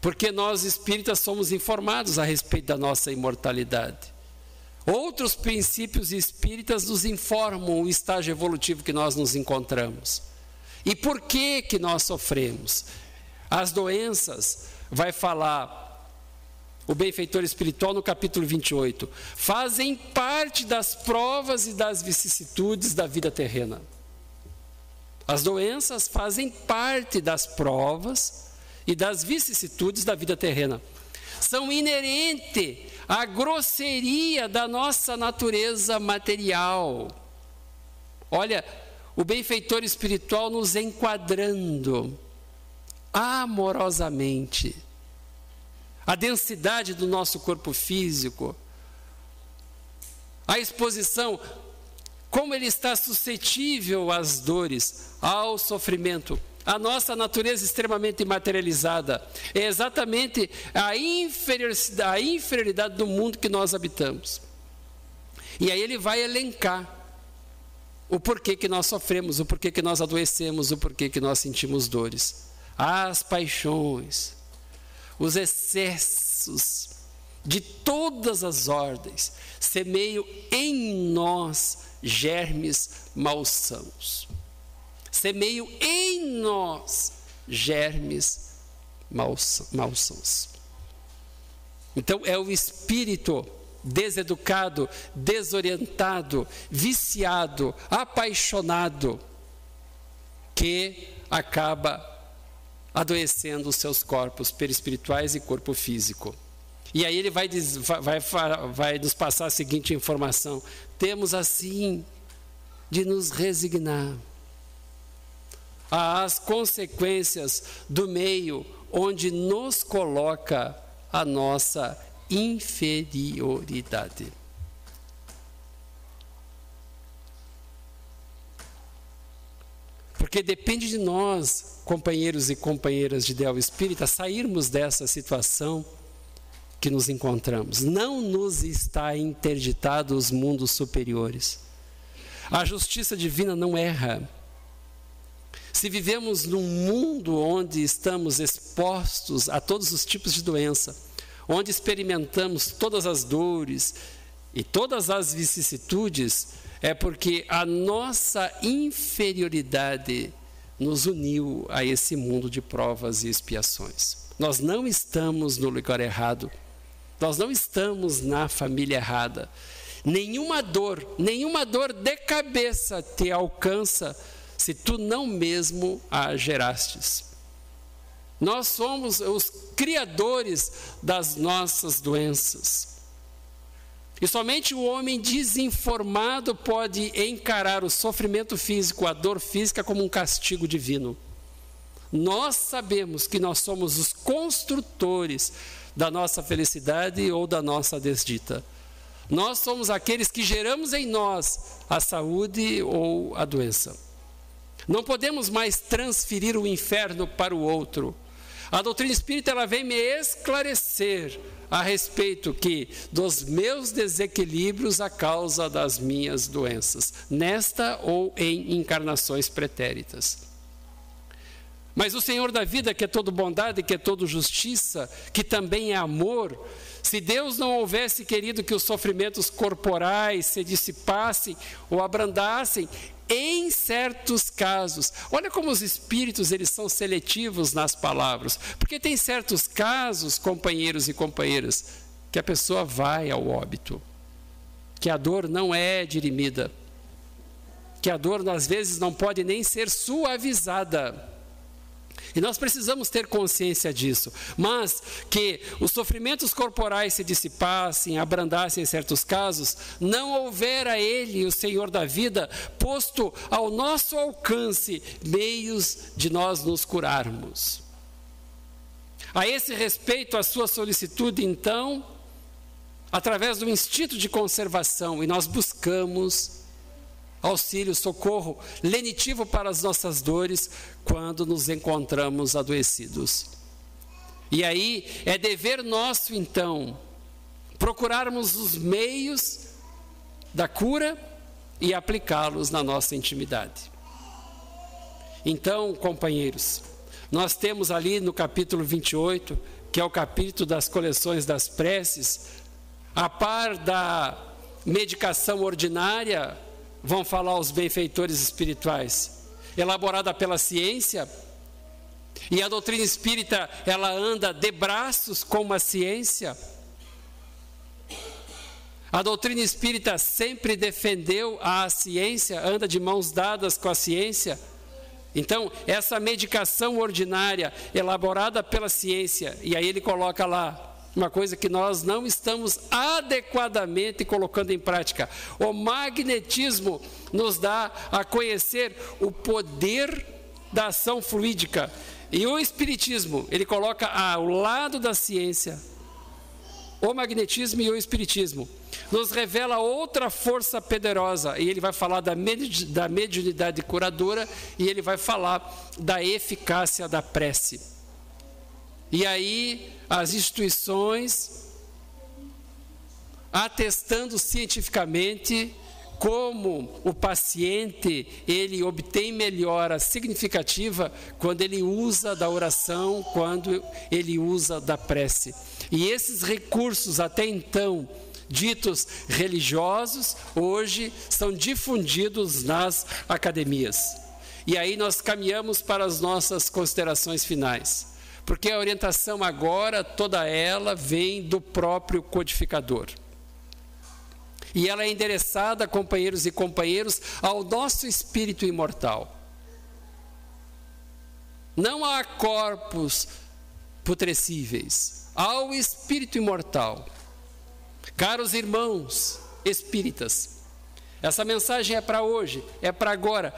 porque nós espíritas somos informados a respeito da nossa imortalidade. Outros princípios espíritas nos informam o estágio evolutivo que nós nos encontramos. E por que nós sofremos? As doenças, vai falar o benfeitor espiritual no capítulo 28, fazem parte das provas e das vicissitudes da vida terrena. As doenças fazem parte das provas e das vicissitudes da vida terrena. São inerentes à grosseria da nossa natureza material. Olha, o benfeitor espiritual nos enquadrando amorosamente a densidade do nosso corpo físico, a exposição, como ele está suscetível às dores, ao sofrimento. A nossa natureza extremamente materializada é exatamente a inferioridade do mundo que nós habitamos. E aí ele vai elencar o porquê que nós sofremos, o porquê que nós adoecemos, o porquê que nós sentimos dores. As paixões, os excessos de todas as ordens semeiam em nós germes malsãos. Semeiam em nós germes malsãos. Então é o espírito deseducado, desorientado, viciado, apaixonado, que acaba adoecendo os seus corpos perispirituais e corpo físico. E aí ele vai nos passar a seguinte informação: temos assim de nos resignar às consequências do meio onde nos coloca a nossa inferioridade. Porque depende de nós, companheiros e companheiras de ideal espírita, sairmos dessa situação que nos encontramos. Não nos está interditado os mundos superiores. A justiça divina não erra. Se vivemos num mundo onde estamos expostos a todos os tipos de doença, onde experimentamos todas as dores e todas as vicissitudes, é porque a nossa inferioridade nos uniu a esse mundo de provas e expiações. Nós não estamos no lugar errado, nós não estamos na família errada. Nenhuma dor de cabeça te alcança se tu não mesmo a gerastes. Nós somos os criadores das nossas doenças. E somente o homem desinformado pode encarar o sofrimento físico, a dor física, como um castigo divino. Nós sabemos que nós somos os construtores da nossa felicidade ou da nossa desdita. Nós somos aqueles que geramos em nós a saúde ou a doença. Não podemos mais transferir o inferno para o outro. A doutrina espírita ela vem me esclarecer a respeito que dos meus desequilíbrios a causa das minhas doenças, nesta ou em encarnações pretéritas. Mas o Senhor da vida, que é todo bondade, que é todo justiça, que também é amor, se Deus não houvesse querido que os sofrimentos corporais se dissipassem ou abrandassem, em certos casos, olha como os espíritos eles são seletivos nas palavras, porque tem certos casos, companheiros e companheiras, que a pessoa vai ao óbito, que a dor não é dirimida, que a dor às vezes não pode nem ser suavizada. E nós precisamos ter consciência disso, mas que os sofrimentos corporais se dissipassem, abrandassem em certos casos, não houvera Ele, o Senhor da vida, posto ao nosso alcance meios de nós nos curarmos. A esse respeito, a sua solicitude, então, através do instinto de conservação, e nós buscamos auxílio, socorro, lenitivo para as nossas dores, quando nos encontramos adoecidos. E aí, é dever nosso, então, procurarmos os meios da cura e aplicá-los na nossa intimidade. Então, companheiros, nós temos ali no capítulo 28, que é o capítulo das coleções das preces, a par da medicação ordinária, vão falar os benfeitores espirituais, elaborada pela ciência, e a doutrina espírita, ela anda de braços com a ciência. A doutrina espírita sempre defendeu a ciência, anda de mãos dadas com a ciência. Então, essa medicação ordinária, elaborada pela ciência, e aí ele coloca lá, uma coisa que nós não estamos adequadamente colocando em prática. O magnetismo nos dá a conhecer o poder da ação fluídica. E o espiritismo, ele coloca ao lado da ciência, o magnetismo e o espiritismo. Nos revela outra força poderosa, e ele vai falar da mediunidade curadora, e ele vai falar da eficácia da prece. E aí, as instituições, atestando cientificamente como o paciente, ele obtém melhora significativa quando ele usa da oração, quando ele usa da prece. E esses recursos, até então, ditos religiosos, hoje são difundidos nas academias. E aí nós caminhamos para as nossas considerações finais. Porque a orientação agora, toda ela vem do próprio codificador. E ela é endereçada, companheiros e companheiras, ao nosso espírito imortal. Não há corpos putrescíveis, ao espírito imortal. Caros irmãos espíritas, essa mensagem é para hoje, é para agora,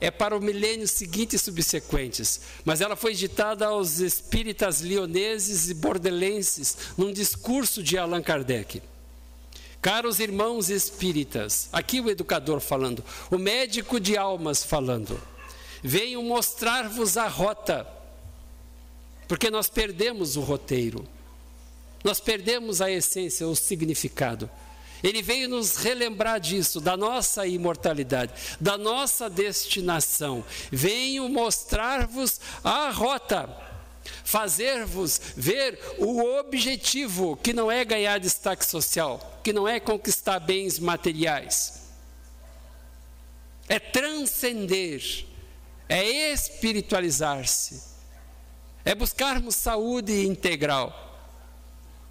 é para o milênio seguinte e subsequentes, mas ela foi ditada aos espíritas lioneses e bordelenses num discurso de Allan Kardec. Caros irmãos espíritas, aqui o educador falando, o médico de almas falando, venho mostrar-vos a rota, porque nós perdemos o roteiro, nós perdemos a essência, o significado. Ele veio nos relembrar disso, da nossa imortalidade, da nossa destinação. Venho mostrar-vos a rota, fazer-vos ver o objetivo, que não é ganhar destaque social, que não é conquistar bens materiais. É transcender, é espiritualizar-se, é buscarmos saúde integral,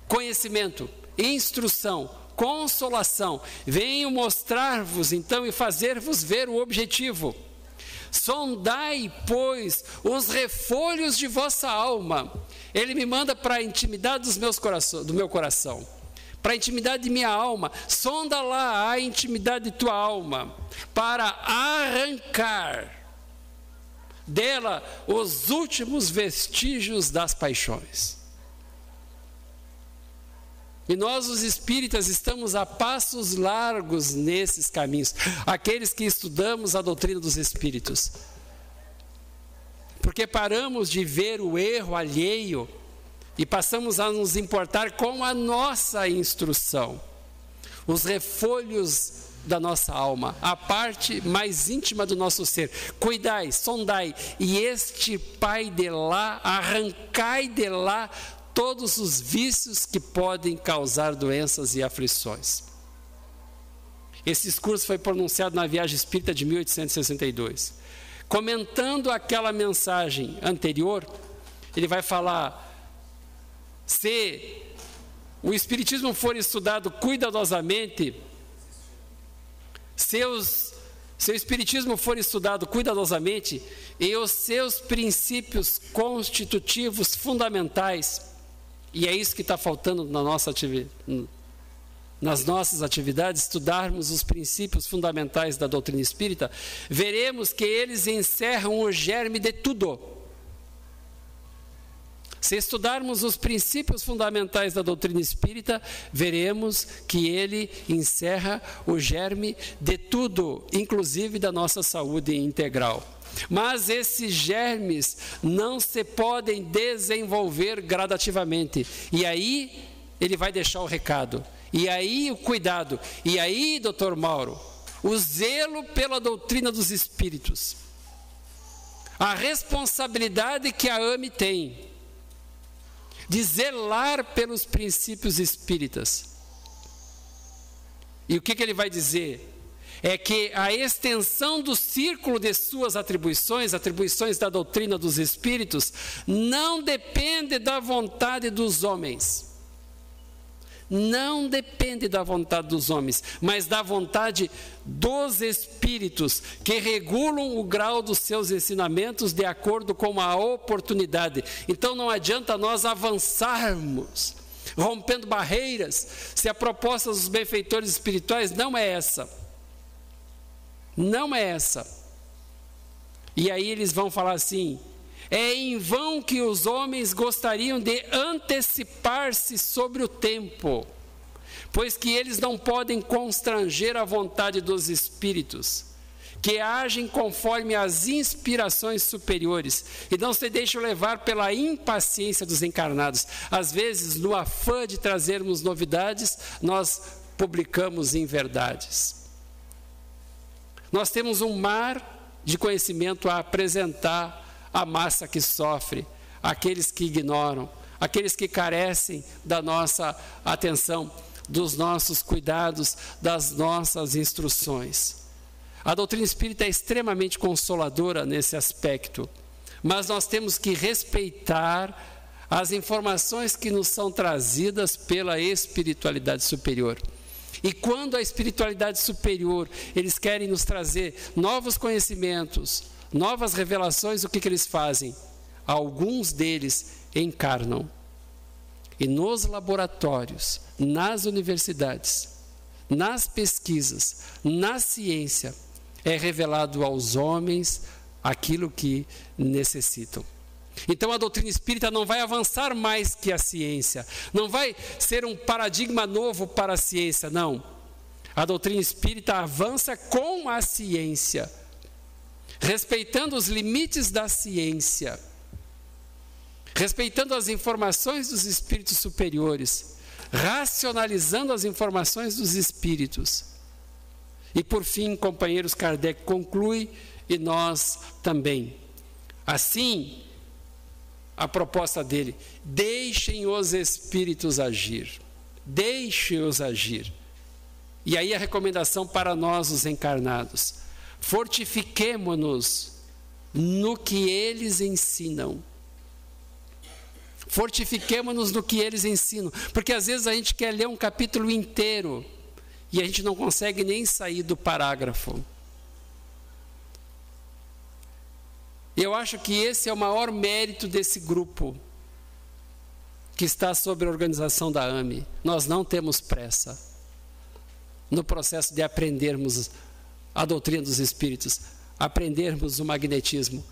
conhecimento, instrução, consolação. Venho mostrar-vos então e fazer-vos ver o objetivo. Sondai, pois, os refolhos de vossa alma. Ele me manda para a intimidade do meu coração, para a intimidade de minha alma. Sonda lá a intimidade de tua alma, para arrancar dela os últimos vestígios das paixões. E nós, os espíritas, estamos a passos largos nesses caminhos, aqueles que estudamos a doutrina dos espíritos. Porque paramos de ver o erro alheio e passamos a nos importar com a nossa instrução. Os refolhos da nossa alma, a parte mais íntima do nosso ser. Cuidai, sondai e extirpai de lá, arrancai de lá todos os vícios que podem causar doenças e aflições. Esse discurso foi pronunciado na Viagem Espírita de 1862. Comentando aquela mensagem anterior, ele vai falar: se o Espiritismo for estudado cuidadosamente, se o Espiritismo for estudado cuidadosamente e os seus princípios constitutivos fundamentais, e é isso que está faltando nas nossas atividades, estudarmos os princípios fundamentais da doutrina espírita, veremos que eles encerram o germe de tudo. Se estudarmos os princípios fundamentais da doutrina espírita, veremos que ele encerra o germe de tudo, inclusive da nossa saúde integral. Mas esses germes não se podem desenvolver gradativamente. E aí ele vai deixar o recado. E aí o cuidado. E aí, doutor Mauro, o zelo pela doutrina dos espíritos. A responsabilidade que a AME tem de zelar pelos princípios espíritas. E o que ele vai dizer? É que a extensão do círculo de suas atribuições da doutrina dos espíritos, não depende da vontade dos homens. Não depende da vontade dos homens, mas da vontade dos espíritos, que regulam o grau dos seus ensinamentos de acordo com a oportunidade. Então não adianta nós avançarmos, rompendo barreiras, se a proposta dos benfeitores espirituais não é essa. Não é essa. E aí eles vão falar assim: é em vão que os homens gostariam de antecipar-se sobre o tempo, pois que eles não podem constranger a vontade dos espíritos, que agem conforme as inspirações superiores e não se deixam levar pela impaciência dos encarnados. Às vezes, no afã de trazermos novidades, nós publicamos inverdades. Nós temos um mar de conhecimento a apresentar à massa que sofre, aqueles que ignoram, aqueles que carecem da nossa atenção, dos nossos cuidados, das nossas instruções. A doutrina espírita é extremamente consoladora nesse aspecto, mas nós temos que respeitar as informações que nos são trazidas pela espiritualidade superior. E quando a espiritualidade superior, eles querem nos trazer novos conhecimentos, novas revelações, o que eles fazem? Alguns deles encarnam. E nos laboratórios, nas universidades, nas pesquisas, na ciência, é revelado aos homens aquilo que necessitam. Então a doutrina espírita não vai avançar mais que a ciência, não vai ser um paradigma novo para a ciência, não. A doutrina espírita avança com a ciência, respeitando os limites da ciência, respeitando as informações dos espíritos superiores, racionalizando as informações dos espíritos. E por fim, companheiros, Kardec conclui, e nós também. Assim, a proposta dele: deixem os espíritos agir, deixem-os agir. E aí a recomendação para nós, os encarnados: fortifiquemo-nos no que eles ensinam. Fortifiquemo-nos no que eles ensinam, porque às vezes a gente quer ler um capítulo inteiro e a gente não consegue nem sair do parágrafo. Eu acho que esse é o maior mérito desse grupo que está sob a organização da AME. Nós não temos pressa no processo de aprendermos a doutrina dos espíritos, aprendermos o magnetismo,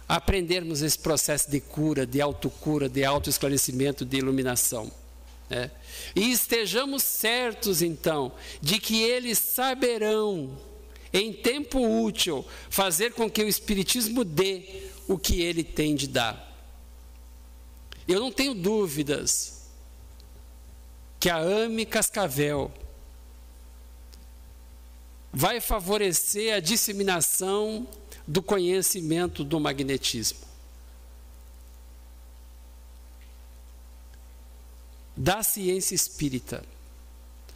aprendermos esse processo de cura, de autocura, de autoesclarecimento, de iluminação. E estejamos certos, então, de que eles saberão, em tempo útil, fazer com que o Espiritismo dê o que ele tem de dar. Eu não tenho dúvidas que a AME Cascavel vai favorecer a disseminação do conhecimento do magnetismo, da ciência espírita,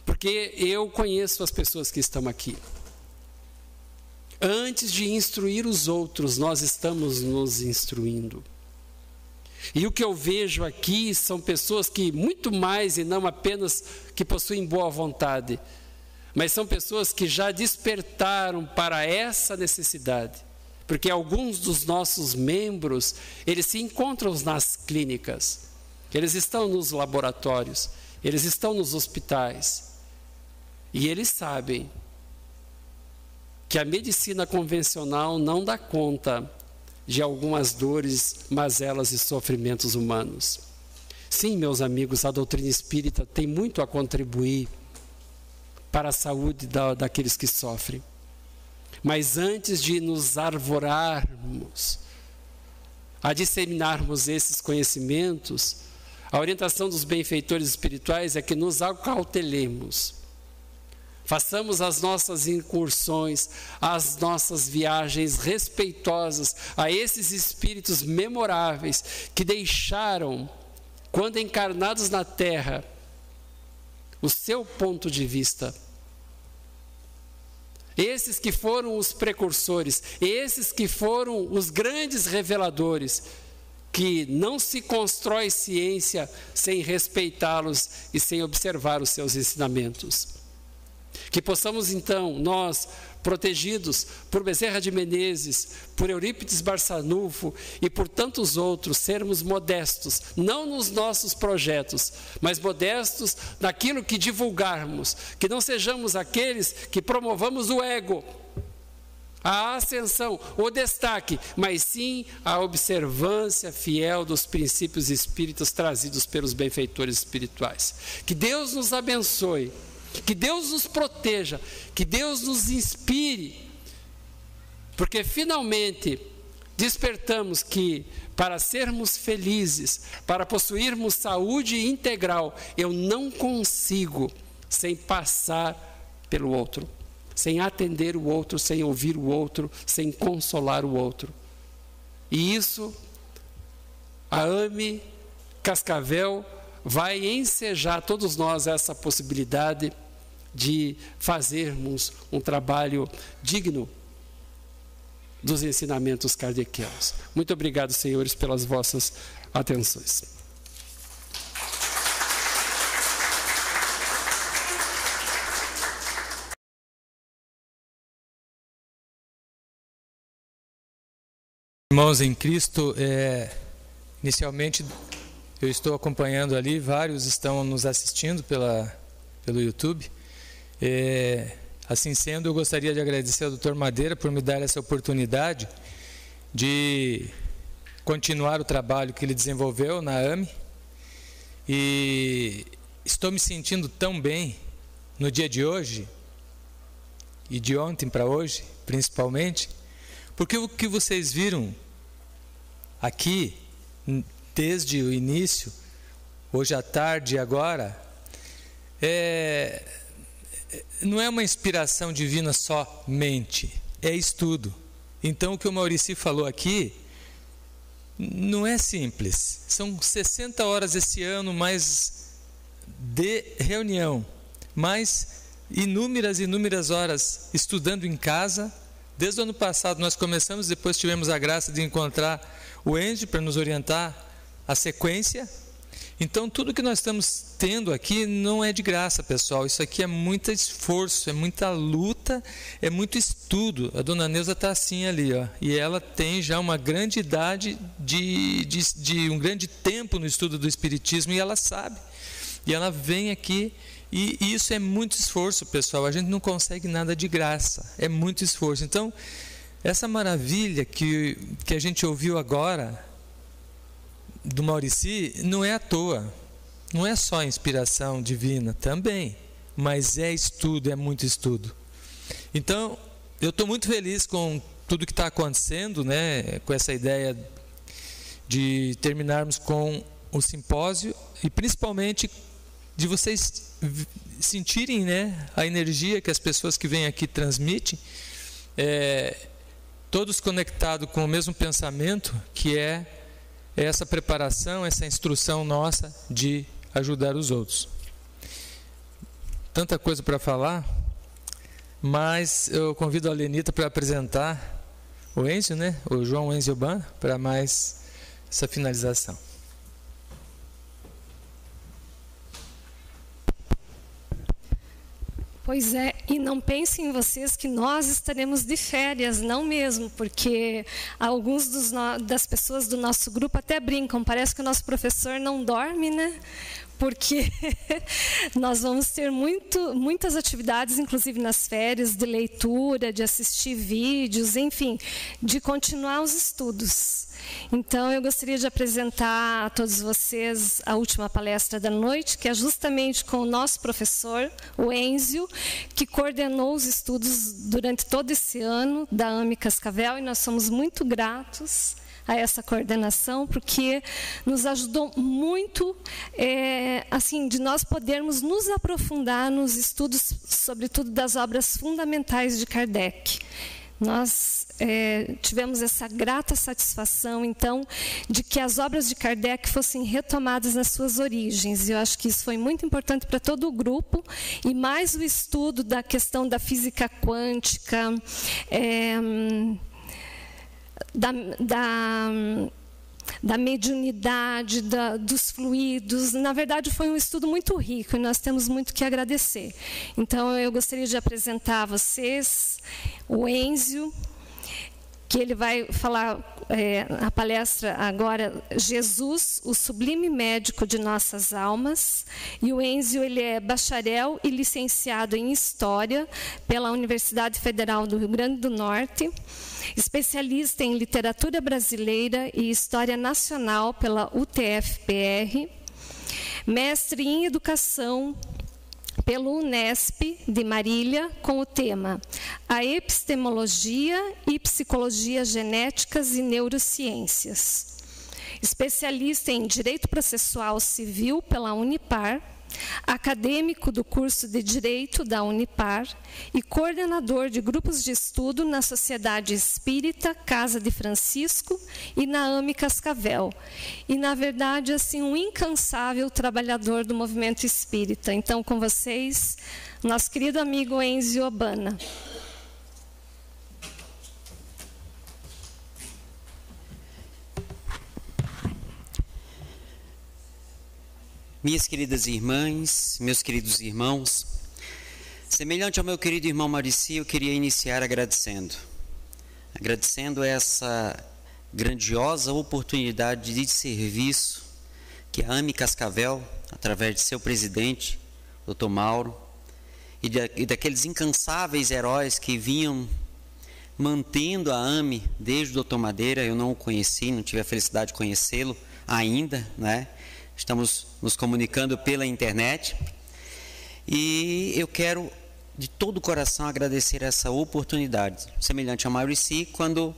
porque eu conheço as pessoas que estão aqui. Antes de instruir os outros, nós estamos nos instruindo. E o que eu vejo aqui são pessoas que muito mais, e não apenas que possuem boa vontade, mas são pessoas que já despertaram para essa necessidade. Porque alguns dos nossos membros, eles se encontram nas clínicas, eles estão nos laboratórios, eles estão nos hospitais. E eles sabem que a medicina convencional não dá conta de algumas dores, mazelas e sofrimentos humanos. Sim, meus amigos, a doutrina espírita tem muito a contribuir para a saúde daqueles que sofrem. Mas antes de nos arvorarmos a disseminarmos esses conhecimentos, a orientação dos benfeitores espirituais é que nos acautelemos. Façamos as nossas incursões, as nossas viagens respeitosas a esses espíritos memoráveis que deixaram, quando encarnados na Terra, o seu ponto de vista. Esses que foram os precursores, esses que foram os grandes reveladores, que não se constrói ciência sem respeitá-los e sem observar os seus ensinamentos. Que possamos então, nós, protegidos por Bezerra de Menezes, por Eurípides Barçanufo e por tantos outros, sermos modestos, não nos nossos projetos, mas modestos naquilo que divulgarmos, que não sejamos aqueles que promovamos o ego, a ascensão, o destaque, mas sim a observância fiel dos princípios espíritas trazidos pelos benfeitores espirituais. Que Deus nos abençoe, que Deus nos proteja, que Deus nos inspire, porque finalmente despertamos que para sermos felizes, para possuirmos saúde integral, eu não consigo sem passar pelo outro, sem atender o outro, sem ouvir o outro, sem consolar o outro. E isso, a AME Cascavel vai ensejar todos nós essa possibilidade de fazermos um trabalho digno dos ensinamentos kardecianos. Muito obrigado, senhores, pelas vossas atenções. Irmãos em Cristo, inicialmente eu estou acompanhando ali, vários estão nos assistindo pelo YouTube. Assim sendo, eu gostaria de agradecer ao Dr. Madeira por me dar essa oportunidade de continuar o trabalho que ele desenvolveu na AME. E estou me sentindo tão bem no dia de hoje, e de ontem para hoje, principalmente, porque o que vocês viram aqui, desde o início, hoje à tarde e agora, não é uma inspiração divina somente, é estudo. Então, o que o Maurici falou aqui não é simples. São 60 horas esse ano, mais de reunião, mais inúmeras horas estudando em casa. Desde o ano passado nós começamos, depois tivemos a graça de encontrar o Andy para nos orientar a sequência. Então, tudo que nós estamos tendo aqui não é de graça, pessoal. Isso aqui é muito esforço, é muita luta, é muito estudo. A dona Neuza está assim ali, ó, e ela tem já uma grande idade de um grande tempo no estudo do Espiritismo, e ela sabe. E ela vem aqui, e isso é muito esforço, pessoal. A gente não consegue nada de graça, é muito esforço. Então, essa maravilha que a gente ouviu agora do Maurici não é à toa, não é só inspiração divina também, mas é estudo, é muito estudo. Então, eu estou muito feliz com tudo que está acontecendo, né, com essa ideia de terminarmos com o simpósio e principalmente de vocês sentirem, né, a energia que as pessoas que vêm aqui transmitem, todos conectados com o mesmo pensamento, que é essa preparação, essa instrução nossa de ajudar os outros. Tanta coisa para falar, mas eu convido a Lenita para apresentar o Enzio, né? O João Enzio Obanna, para mais essa finalização. Pois é, e não pensem vocês que nós estaremos de férias, não mesmo, porque alguns das pessoas do nosso grupo até brincam, parece que o nosso professor não dorme, né? Porque nós vamos ter muitas atividades, inclusive nas férias, de leitura, de assistir vídeos, enfim, de continuar os estudos. Então, eu gostaria de apresentar a todos vocês a última palestra da noite, que é justamente com o nosso professor, o Enzio, que coordenou os estudos durante todo esse ano da AME Cascavel, e nós somos muito gratos a essa coordenação, porque nos ajudou muito, assim, de nós podermos nos aprofundar nos estudos, sobretudo das obras fundamentais de Kardec. Nós tivemos essa grata satisfação, então, de que as obras de Kardec fossem retomadas nas suas origens. E eu acho que isso foi muito importante para todo o grupo, e mais o estudo da questão da física quântica, da mediunidade, dos fluidos. Na verdade, foi um estudo muito rico e nós temos muito que agradecer. Então, eu gostaria de apresentar a vocês o Enzio, que ele vai falar a palestra agora, Jesus, o sublime médico de nossas almas. E o Enzio, ele é bacharel e licenciado em História pela Universidade Federal do Rio Grande do Norte, especialista em literatura brasileira e história nacional pela UTF-PR, mestre em educação pelo Unesp de Marília, com o tema A Epistemologia e Psicologia Genéticas e Neurociências. Especialista em Direito Processual Civil pela Unipar, acadêmico do curso de Direito da Unipar e coordenador de grupos de estudo na Sociedade Espírita Casa de Francisco e na AME Cascavel. E, na verdade, assim, um incansável trabalhador do movimento espírita. Então, com vocês, nosso querido amigo Enzio Obanna. Minhas queridas irmãs, meus queridos irmãos, semelhante ao meu querido irmão Maurici, eu queria iniciar agradecendo essa grandiosa oportunidade de serviço que a AME Cascavel, através de seu presidente, Dr. Mauro, e daqueles incansáveis heróis que vinham mantendo a AME desde o Dr. Madeira. Eu não o conheci, não tive a felicidade de conhecê-lo ainda, né? Estamos nos comunicando pela internet, e eu quero de todo o coração agradecer essa oportunidade. Semelhante a Maurici, quando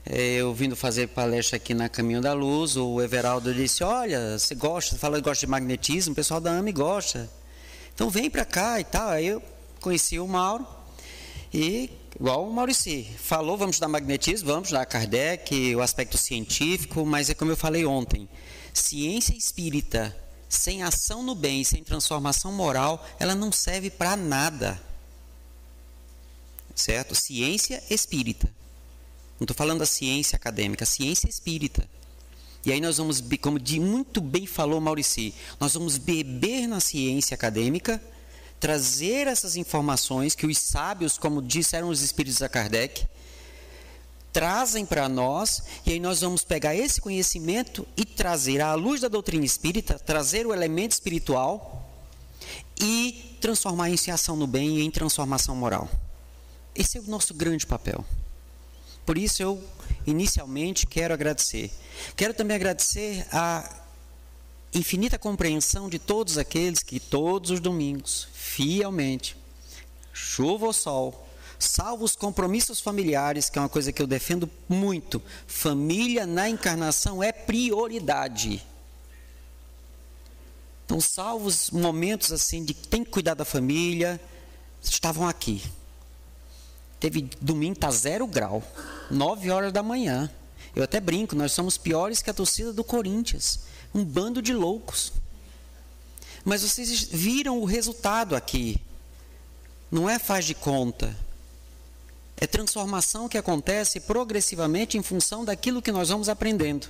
eu vindo fazer palestra aqui na Caminho da Luz, o Everaldo disse: olha, você gosta de magnetismo, o pessoal da AME gosta, então vem para cá e tal. Aí eu conheci o Mauro, e igual o Maurici falou, vamos estudar magnetismo, vamos estudar Kardec, o aspecto científico, mas é como eu falei ontem, ciência espírita sem ação no bem, sem transformação moral, ela não serve para nada, certo? Ciência espírita, não estou falando da ciência acadêmica, ciência espírita. E aí nós vamos, como muito bem falou Maurici, nós vamos beber na ciência acadêmica, trazer essas informações que os sábios, como disseram os espíritos a Kardec, trazem para nós, e aí nós vamos pegar esse conhecimento e trazer à luz da doutrina espírita, trazer o elemento espiritual e transformar isso em ação no bem e em transformação moral. Esse é o nosso grande papel. Por isso eu, inicialmente, quero agradecer. Quero também agradecer a infinita compreensão de todos aqueles que todos os domingos, fielmente, chuva ou sol, salvo os compromissos familiares, que é uma coisa que eu defendo muito, família na encarnação é prioridade. Então, salvos momentos assim de tem que cuidar da família, estavam aqui. Teve domingo, está 0 grau, 9 horas da manhã. Eu até brinco, nós somos piores que a torcida do Corinthians. Um bando de loucos. Mas vocês viram o resultado aqui. Não é faz de conta. É transformação que acontece progressivamente em função daquilo que nós vamos aprendendo.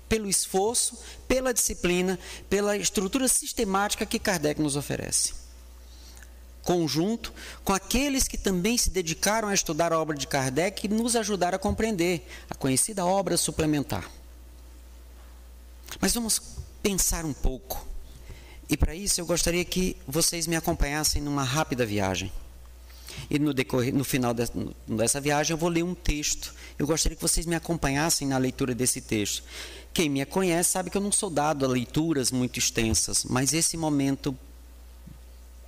Pelo esforço, pela disciplina, pela estrutura sistemática que Kardec nos oferece. Conjunto com aqueles que também se dedicaram a estudar a obra de Kardec e nos ajudaram a compreender a conhecida obra suplementar. Mas vamos pensar um pouco. E para isso eu gostaria que vocês me acompanhassem numa rápida viagem. E no final dessa viagem eu vou ler um texto. Eu gostaria que vocês me acompanhassem na leitura desse texto. Quem me conhece sabe que eu não sou dado a leituras muito extensas, mas esse momento,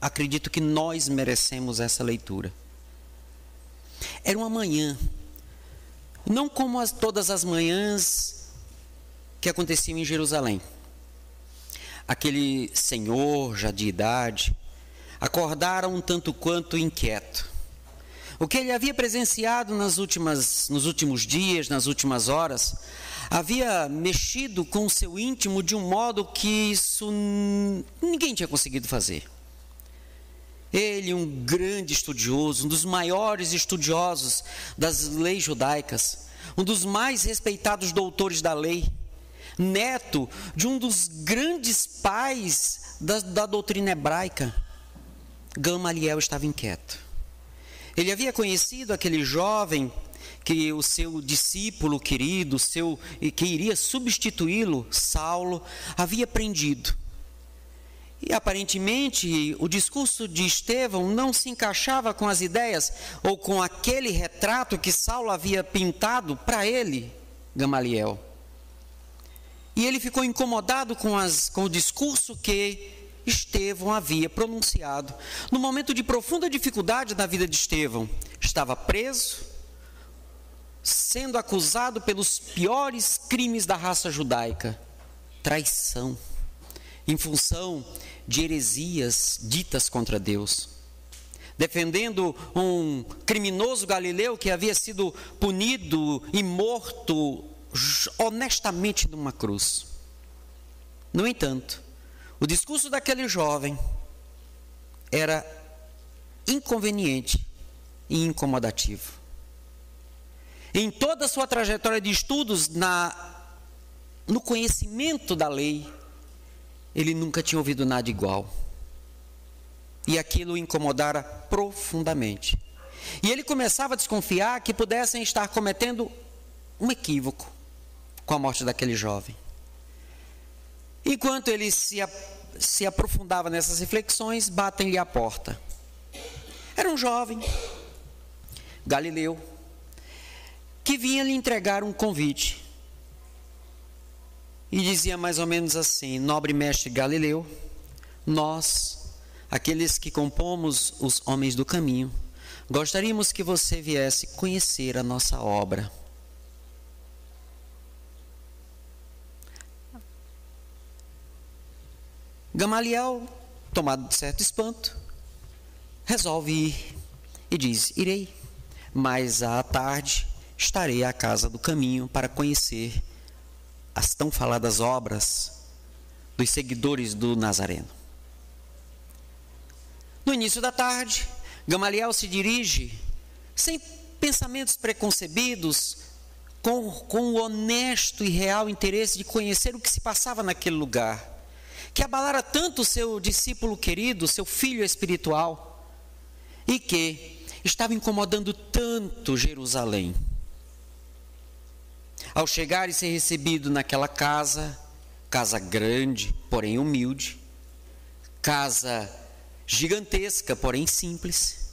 acredito que nós merecemos essa leitura. Era uma manhã, não como todas as manhãs que aconteciam em Jerusalém. Aquele senhor, já de idade, acordara um tanto quanto inquieto. O que ele havia presenciado nos últimos dias, nas últimas horas, havia mexido com o seu íntimo de um modo que isso ninguém tinha conseguido fazer. Ele, um grande estudioso, um dos maiores estudiosos das leis judaicas, um dos mais respeitados doutores da lei, neto de um dos grandes pais da doutrina hebraica, Gamaliel estava inquieto. Ele havia conhecido aquele jovem que o seu discípulo querido, que iria substituí-lo, Saulo, havia prendido. E aparentemente o discurso de Estevão não se encaixava com as ideias ou com aquele retrato que Saulo havia pintado para ele, Gamaliel. E ele ficou incomodado com o discurso que Estevão havia pronunciado. No momento de profunda dificuldade na vida de Estevão, estava preso, sendo acusado pelos piores crimes da raça judaica, traição, em função de heresias ditas contra Deus, defendendo um criminoso galileu que havia sido punido e morto honestamente numa cruz. No entanto, o discurso daquele jovem era inconveniente e incomodativo. Em toda a sua trajetória de estudos no conhecimento da lei, ele nunca tinha ouvido nada igual. E aquilo o incomodara profundamente. E ele começava a desconfiar que pudessem estar cometendo um equívoco com a morte daquele jovem. Enquanto ele se aprofundava nessas reflexões, batem-lhe à porta. Era um jovem, Galileu, que vinha lhe entregar um convite. E dizia mais ou menos assim: nobre mestre Galileu, nós, aqueles que compomos os homens do caminho, gostaríamos que você viesse conhecer a nossa obra. Gamaliel, tomado de certo espanto, resolve ir e diz: irei, mas à tarde estarei à casa do caminho para conhecer as tão faladas obras dos seguidores do Nazareno. No início da tarde, Gamaliel se dirige, sem pensamentos preconcebidos, com o honesto e real interesse de conhecer o que se passava naquele lugar, que abalara tanto o seu discípulo querido, seu filho espiritual, e que estava incomodando tanto Jerusalém. Ao chegar e ser recebido naquela casa grande, porém humilde, casa gigantesca, porém simples,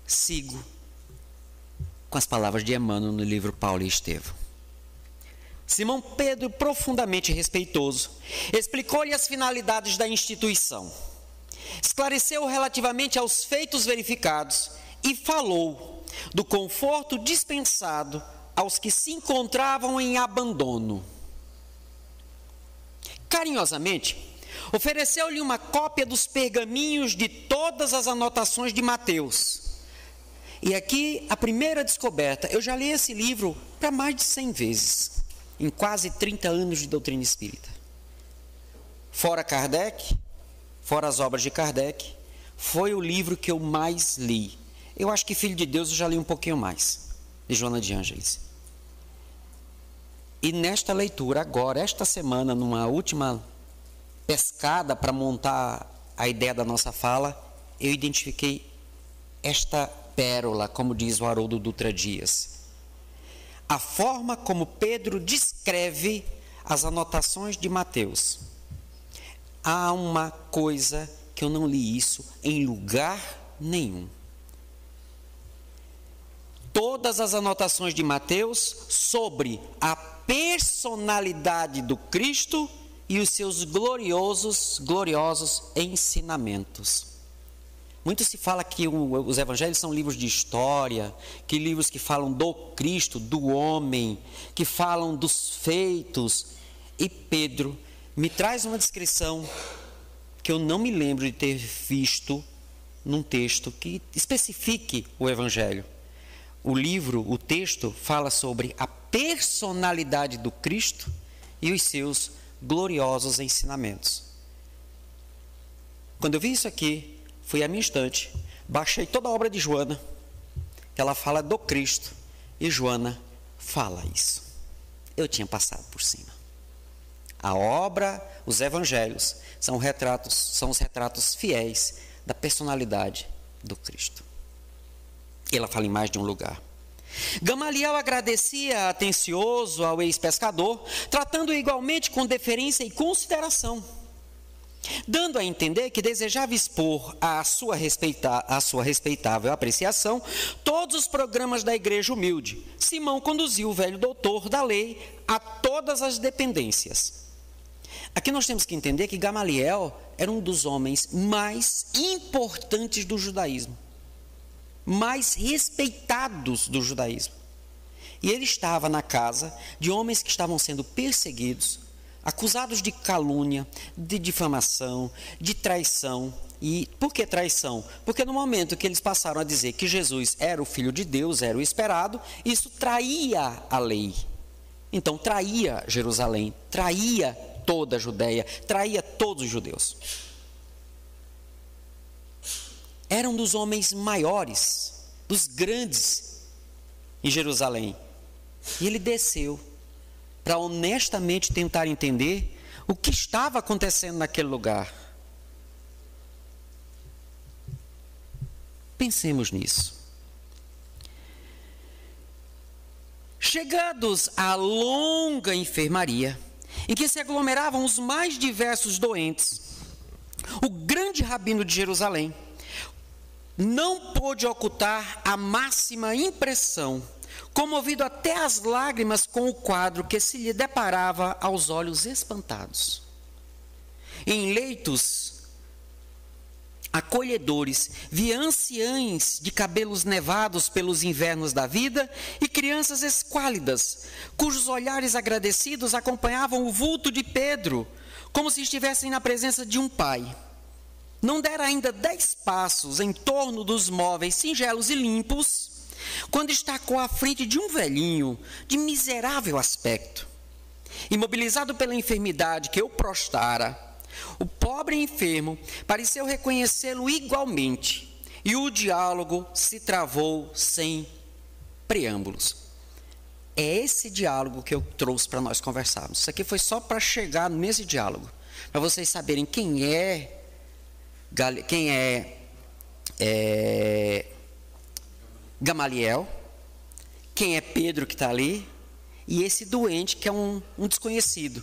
sigo com as palavras de Emmanuel no livro Paulo e Estevão. Simão Pedro, profundamente respeitoso, explicou-lhe as finalidades da instituição, esclareceu relativamente aos feitos verificados e falou do conforto dispensado aos que se encontravam em abandono. carinhosamente, ofereceu-lhe uma cópia dos pergaminhos de todas as anotações de Mateus. E aqui a primeira descoberta: eu já li esse livro para mais de 100 vezes, em quase 30 anos de doutrina espírita. Fora Kardec, fora as obras de Kardec, foi o livro que eu mais li. Eu acho que Filho de Deus eu já li um pouquinho mais, de Joana de Ângeles. E nesta leitura, agora, esta semana, numa última pescada para montar a ideia da nossa fala, eu identifiquei esta pérola, como diz o Haroldo Dutra Dias. A forma como Pedro descreve as anotações de Mateus. Há uma coisa que eu não li isso em lugar nenhum. Todas as anotações de Mateus sobre a personalidade do Cristo e os seus gloriosos ensinamentos. Muito se fala que os evangelhos são livros de história, que livros que falam do Cristo, do homem, que falam dos feitos. E Pedro me traz uma descrição que eu não me lembro de ter visto num texto que especifique o evangelho. O texto fala sobre a personalidade do Cristo e os seus gloriosos ensinamentos. Quando eu vi isso aqui, fui à minha estante, baixei toda a obra de Joana, que ela fala do Cristo, e Joana fala isso. Eu tinha passado por cima. A obra, os evangelhos, são os retratos fiéis da personalidade do Cristo. Ela fala em mais de um lugar. Gamaliel agradecia atencioso ao ex-pescador, tratando-o igualmente com deferência e consideração, dando a entender que desejava expor à sua respeitável apreciação todos os programas da igreja humilde. Simão conduziu o velho doutor da lei a todas as dependências. Aqui nós temos que entender que Gamaliel era um dos homens mais importantes do judaísmo, mais respeitados do judaísmo. E ele estava na casa de homens que estavam sendo perseguidos, acusados de calúnia, de difamação, de traição. E por que traição? Porque no momento que eles passaram a dizer que Jesus era o Filho de Deus, era o esperado, isso traía a lei. Então traía Jerusalém, traía toda a Judéia, traía todos os judeus. Era um dos homens maiores, dos grandes em Jerusalém. E ele desceu para honestamente tentar entender o que estava acontecendo naquele lugar. Pensemos nisso. Chegados à longa enfermaria, em que se aglomeravam os mais diversos doentes, o grande rabino de Jerusalém não pôde ocultar a máxima impressão, comovido até as lágrimas com o quadro que se lhe deparava aos olhos espantados. Em leitos acolhedores, via anciães de cabelos nevados pelos invernos da vida e crianças esquálidas, cujos olhares agradecidos acompanhavam o vulto de Pedro, como se estivessem na presença de um pai. Não dera ainda 10 passos em torno dos móveis singelos e limpos, quando estacou à frente de um velhinho de miserável aspecto. Imobilizado pela enfermidade que o prostrara, o pobre enfermo pareceu reconhecê-lo igualmente, e o diálogo se travou sem preâmbulos. É esse diálogo que eu trouxe para nós conversarmos. Isso aqui foi só para chegar nesse diálogo, para vocês saberem quem é Gamaliel, quem é Pedro que está ali, e esse doente que é um desconhecido.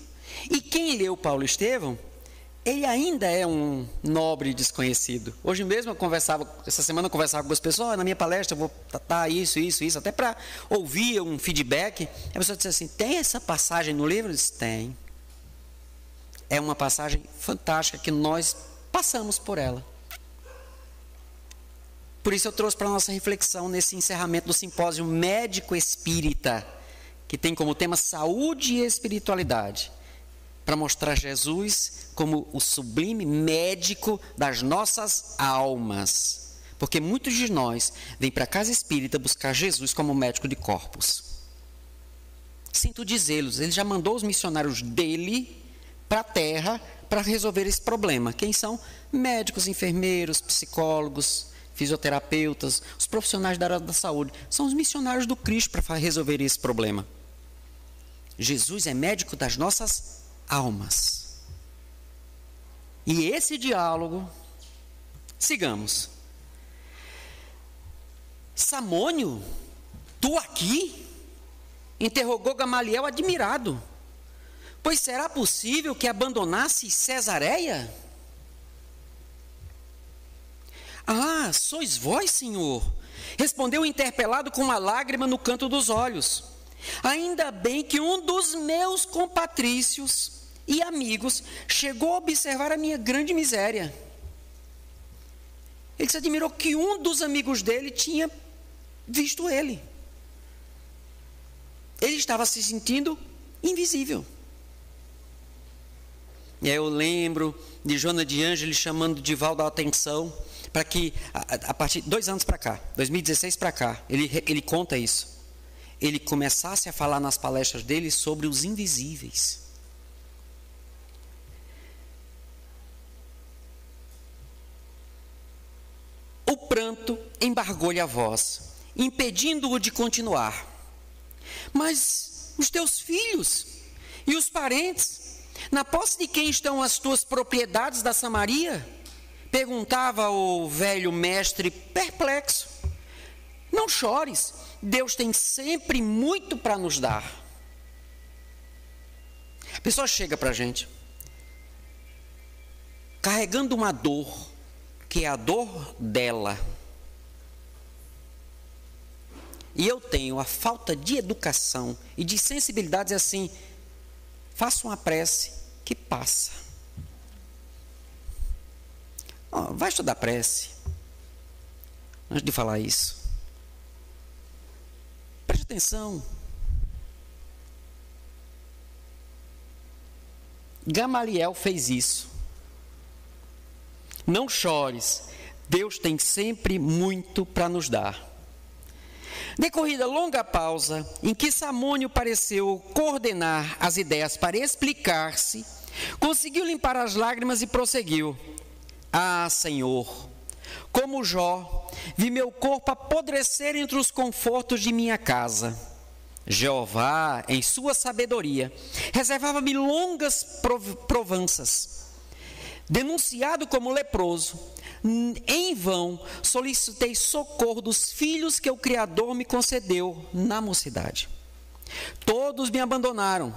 E quem leu Paulo Estevão, ele ainda é um nobre desconhecido. Hoje mesmo essa semana eu conversava com as pessoas, na minha palestra eu vou tratar isso, até para ouvir um feedback. A pessoa disse assim: tem essa passagem no livro? Eu disse: tem. É uma passagem fantástica que nós passamos por ela. Por isso eu trouxe para a nossa reflexão nesse encerramento do simpósio médico espírita, que tem como tema saúde e espiritualidade. para mostrar Jesus como o sublime médico das nossas almas. Porque muitos de nós vêm para a casa espírita buscar Jesus como médico de corpos. Sinto dizê-los, ele já mandou os missionários dele para a terra para resolver esse problema. Quem são? Médicos, enfermeiros, psicólogos, fisioterapeutas, os profissionais da área da saúde. São os missionários do Cristo para resolver esse problema. Jesus é médico das nossas almas. E esse diálogo, sigamos. Samônio, tu aqui? Interrogou Gamaliel admirado. Pois será possível que abandonasse Cesareia? Ah, sois vós, Senhor, respondeu o interpelado com uma lágrima no canto dos olhos. Ainda bem que um dos meus compatrícios e amigos chegou a observar a minha grande miséria. Ele se admirou que um dos amigos dele tinha visto ele. Ele estava se sentindo invisível. E aí eu lembro de Joana de Ângeles chamando Divaldo a atenção para que, a partir de 2 anos para cá, 2016 para cá, ele conta isso. Ele começasse a falar nas palestras dele sobre os invisíveis. O pranto embargou-lhe a voz, impedindo-o de continuar. Mas os teus filhos e os parentes, na posse de quem estão as tuas propriedades da Samaria? Perguntava o velho mestre perplexo. Não chores, Deus tem sempre muito para nos dar. A pessoa chega para a gente, carregando uma dor, que é a dor dela. E eu tenho a falta de educação e de sensibilidade assim, faça uma prece que passa. Vai estudar prece. Antes de falar isso, preste atenção. Gamaliel fez isso. Não chores, Deus tem sempre muito para nos dar. Decorrida longa pausa, em que Samônio pareceu coordenar as ideias para explicar-se, conseguiu limpar as lágrimas e prosseguiu. Ah, Senhor, como Jó, vi meu corpo apodrecer entre os confortos de minha casa. Jeová, em sua sabedoria, reservava-me longas provanças. Denunciado como leproso, em vão solicitei socorro dos filhos que o Criador me concedeu na mocidade. Todos me abandonaram.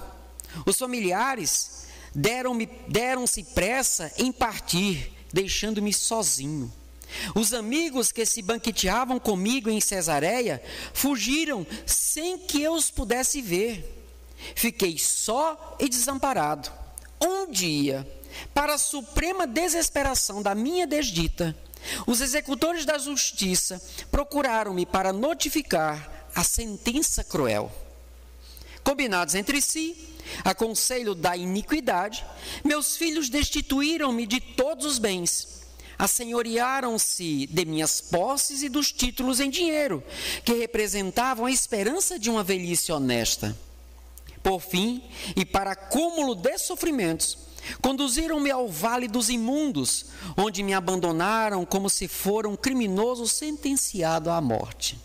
Os familiares deram-se pressa em partir, deixando-me sozinho. Os amigos que se banqueteavam comigo em Cesareia fugiram sem que eu os pudesse ver. Fiquei só e desamparado. Um dia, para a suprema desesperação da minha desdita, os executores da justiça procuraram-me para notificar a sentença cruel. Combinados entre si, a conselho da iniquidade, meus filhos destituíram-me de todos os bens, assenhorearam-se de minhas posses e dos títulos em dinheiro, que representavam a esperança de uma velhice honesta. Por fim, e para cúmulo de sofrimentos, conduziram-me ao vale dos imundos, onde me abandonaram como se fora um criminoso sentenciado à morte.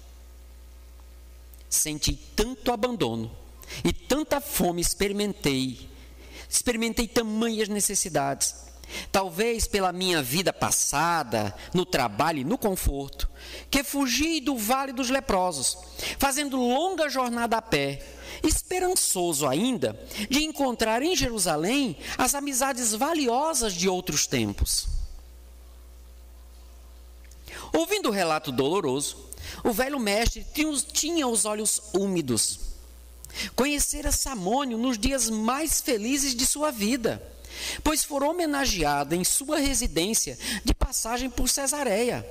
Senti tanto abandono e tanta fome experimentei tamanhas necessidades, talvez pela minha vida passada, no trabalho e no conforto, que fugi do vale dos leprosos, fazendo longa jornada a pé, esperançoso ainda de encontrar em Jerusalém as amizades valiosas de outros tempos. Ouvindo o relato doloroso, o velho mestre tinha os olhos úmidos. Conhecera Samônio nos dias mais felizes de sua vida, pois fora homenageado em sua residência de passagem por Cesareia.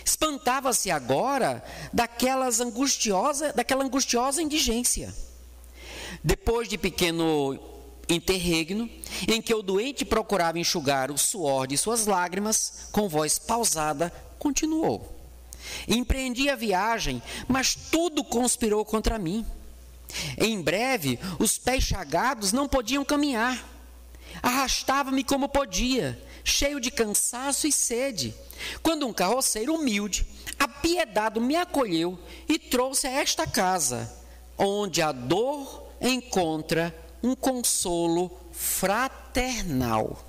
Espantava-se agora daquela angustiosa indigência. Depois de pequeno interregno, em que o doente procurava enxugar o suor de suas lágrimas, com voz pausada, continuou: empreendi a viagem, mas tudo conspirou contra mim. Em breve, os pés chagados não podiam caminhar. Arrastava-me como podia, cheio de cansaço e sede, quando um carroceiro humilde, apiedado, me acolheu e trouxe a esta casa, onde a dor encontra um consolo fraternal.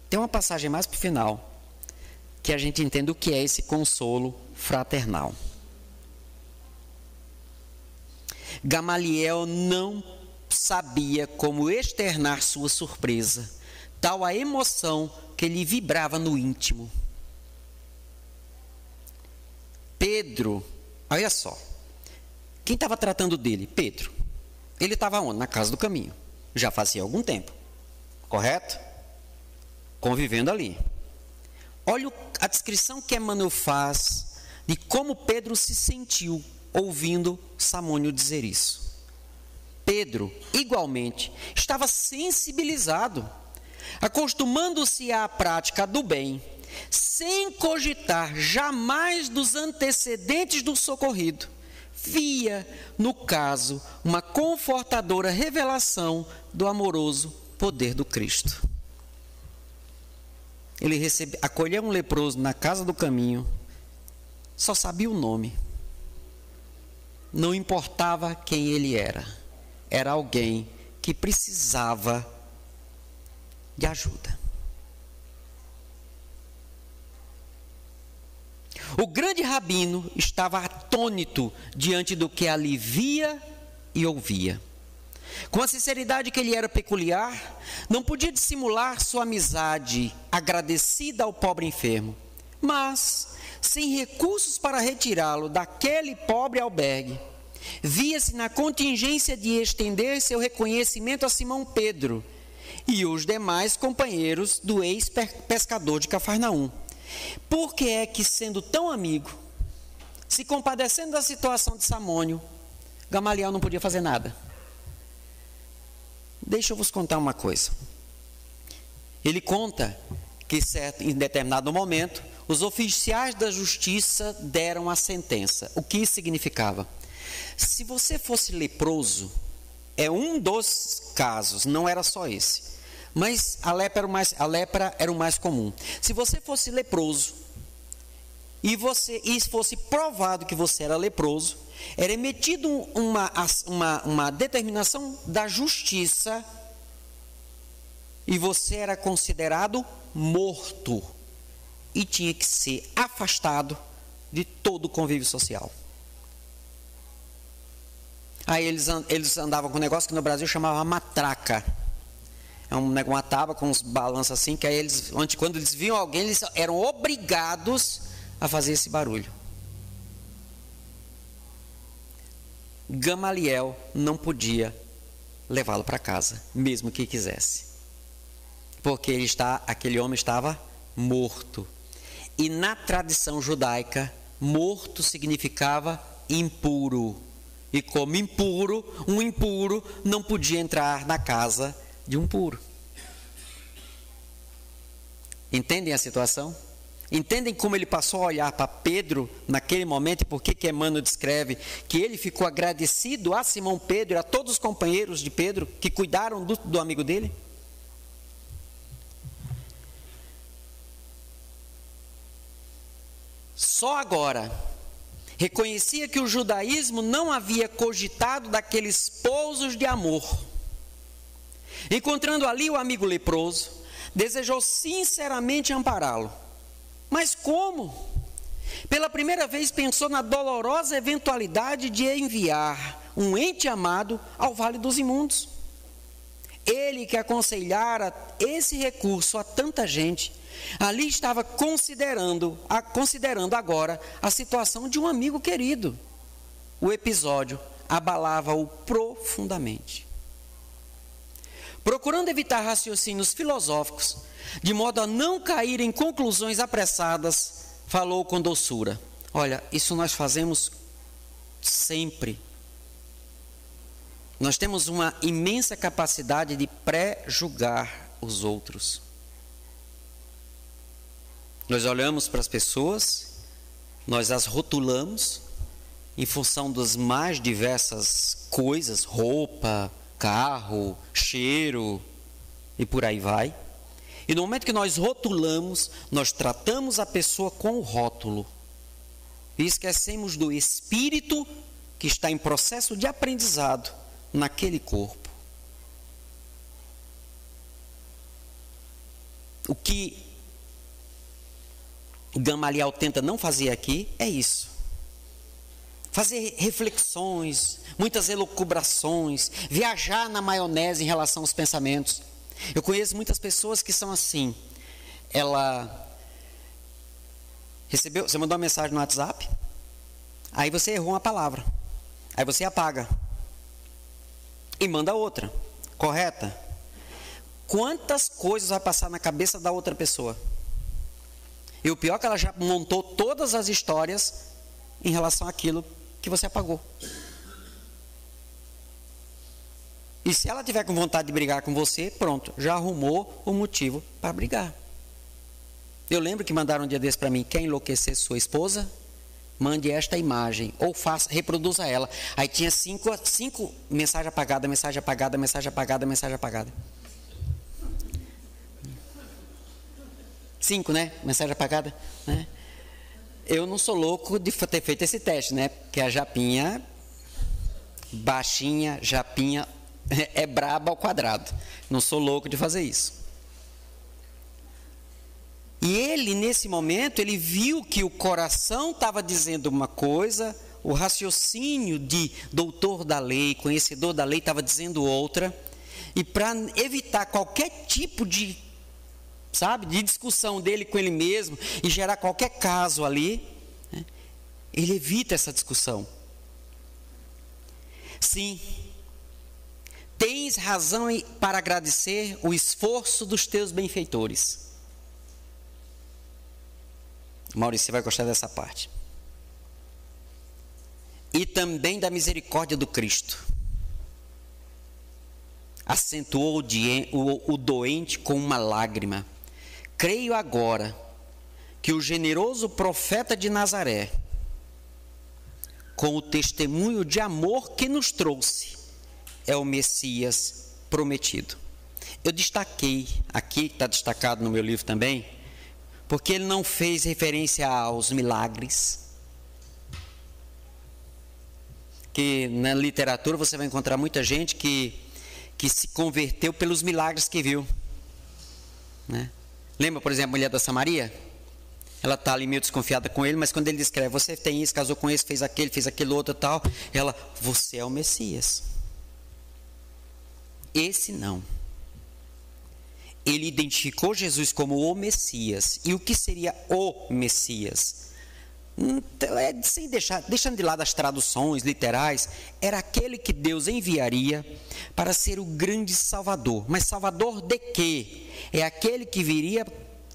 Tem uma passagem mais para o final, que a gente entende o que é esse consolo fraternal. Gamaliel não sabia como externar sua surpresa, tal a emoção que lhe vibrava no íntimo. Pedro, olha só, quem estava tratando dele? Pedro. Ele estava onde? Na casa do caminho. Já fazia algum tempo, correto? Convivendo ali. Olha a descrição que Emmanuel faz de como Pedro se sentiu ouvindo Samônio dizer isso. Pedro, igualmente, estava sensibilizado, acostumando-se à prática do bem, sem cogitar jamais dos antecedentes do socorrido. Via, no caso, uma confortadora revelação do amoroso poder do Cristo. Ele acolheu um leproso na casa do caminho, só sabia o nome. Não importava quem ele era. Era alguém que precisava de ajuda. O grande rabino estava atônito diante do que ali via e ouvia. Com a sinceridade que lhe era peculiar, não podia dissimular sua amizade agradecida ao pobre enfermo, mas, sem recursos para retirá-lo daquele pobre albergue, via-se na contingência de estender seu reconhecimento a Simão Pedro e os demais companheiros do ex-pescador de Cafarnaum. Por que é que, sendo tão amigo, se compadecendo da situação de Samônio, Gamaliel não podia fazer nada? Deixa eu vos contar uma coisa. Ele conta que, em determinado momento, os oficiais da justiça deram a sentença. O que isso significava? Se você fosse leproso, é um dos casos, não era só esse, mas a lepra era o mais comum. Se você fosse leproso e fosse provado que você era leproso, era emitido uma determinação da justiça e você era considerado morto e tinha que ser afastado de todo o convívio social. Aí eles andavam com um negócio que no Brasil chamava matraca. É uma tábua com uns balanços assim, que aí quando eles viam alguém, eles eram obrigados a fazer esse barulho. Gamaliel não podia levá-lo para casa, mesmo que quisesse. Porque aquele homem estava morto. E na tradição judaica, morto significava impuro. E como impuro, um impuro não podia entrar na casa de um puro. Entendem a situação? Entendem como ele passou a olhar para Pedro naquele momento e por que Emmanuel descreve que ele ficou agradecido a Simão Pedro e a todos os companheiros de Pedro que cuidaram do amigo dele? Só agora reconhecia que o judaísmo não havia cogitado daqueles pousos de amor. Encontrando ali o amigo leproso, desejou sinceramente ampará-lo. Mas como? Pela primeira vez pensou na dolorosa eventualidade de enviar um ente amado ao Vale dos Imundos. Ele que aconselhara esse recurso a tanta gente, ali estava considerando agora a situação de um amigo querido. O episódio abalava-o profundamente. Procurando evitar raciocínios filosóficos, de modo a não cair em conclusões apressadas, falou com doçura: olha, isso nós fazemos sempre. nós temos uma imensa capacidade de pré-julgar os outros. Nós olhamos para as pessoas, nós as rotulamos em função das mais diversas coisas, roupa, carro, cheiro e por aí vai. E no momento que nós rotulamos, nós tratamos a pessoa com o rótulo. E esquecemos do espírito que está em processo de aprendizado naquele corpo. O que Gamaliel tenta não fazer aqui é isso. Fazer reflexões, muitas elucubrações, viajar na maionese em relação aos pensamentos. Eu conheço muitas pessoas que são assim. Ela recebeu, você mandou uma mensagem no WhatsApp, aí você errou uma palavra, aí você apaga e manda outra, correta? Quantas coisas vai passar na cabeça da outra pessoa? E o pior é que ela já montou todas as histórias em relação àquilo que você apagou. E se ela tiver com vontade de brigar com você, pronto, já arrumou o motivo para brigar. Eu lembro que mandaram um dia desse para mim: quer enlouquecer sua esposa? Mande esta imagem, ou faça, reproduza ela. Aí tinha cinco mensagem apagada, mensagem apagada, mensagem apagada, mensagem apagada. 5, né? Mensagem apagada, né? Eu não sou louco de ter feito esse teste, né? Porque a Japinha, baixinha, Japinha, é braba ao quadrado. Não sou louco de fazer isso. E ele, nesse momento, ele viu que o coração estava dizendo uma coisa, o raciocínio de doutor da lei, conhecedor da lei, estava dizendo outra. E para evitar qualquer tipo de, de discussão dele com ele mesmo e gerar qualquer caso ali, né, ele evita essa discussão. Sim, tens razão para agradecer o esforço dos teus benfeitores. Maurício, você vai gostar dessa parte. E também da misericórdia do Cristo. Acentuou o doente com uma lágrima. Creio agora que o generoso profeta de Nazaré, com o testemunho de amor que nos trouxe, é o Messias prometido. Eu destaquei, aqui está destacado no meu livro também, porque ele não fez referência aos milagres. Que na literatura você vai encontrar muita gente que se converteu pelos milagres que viu, né? Lembra, por exemplo, a mulher da Samaria? Ela está ali meio desconfiada com ele, mas quando ele descreve: você tem isso, casou com esse, fez aquele outro e tal, ela: você é o Messias. Esse não. Ele identificou Jesus como o Messias. E o que seria o Messias? Deixando de lado as traduções literais, era aquele que Deus enviaria para ser o grande Salvador. Mas Salvador de quê? É aquele que viria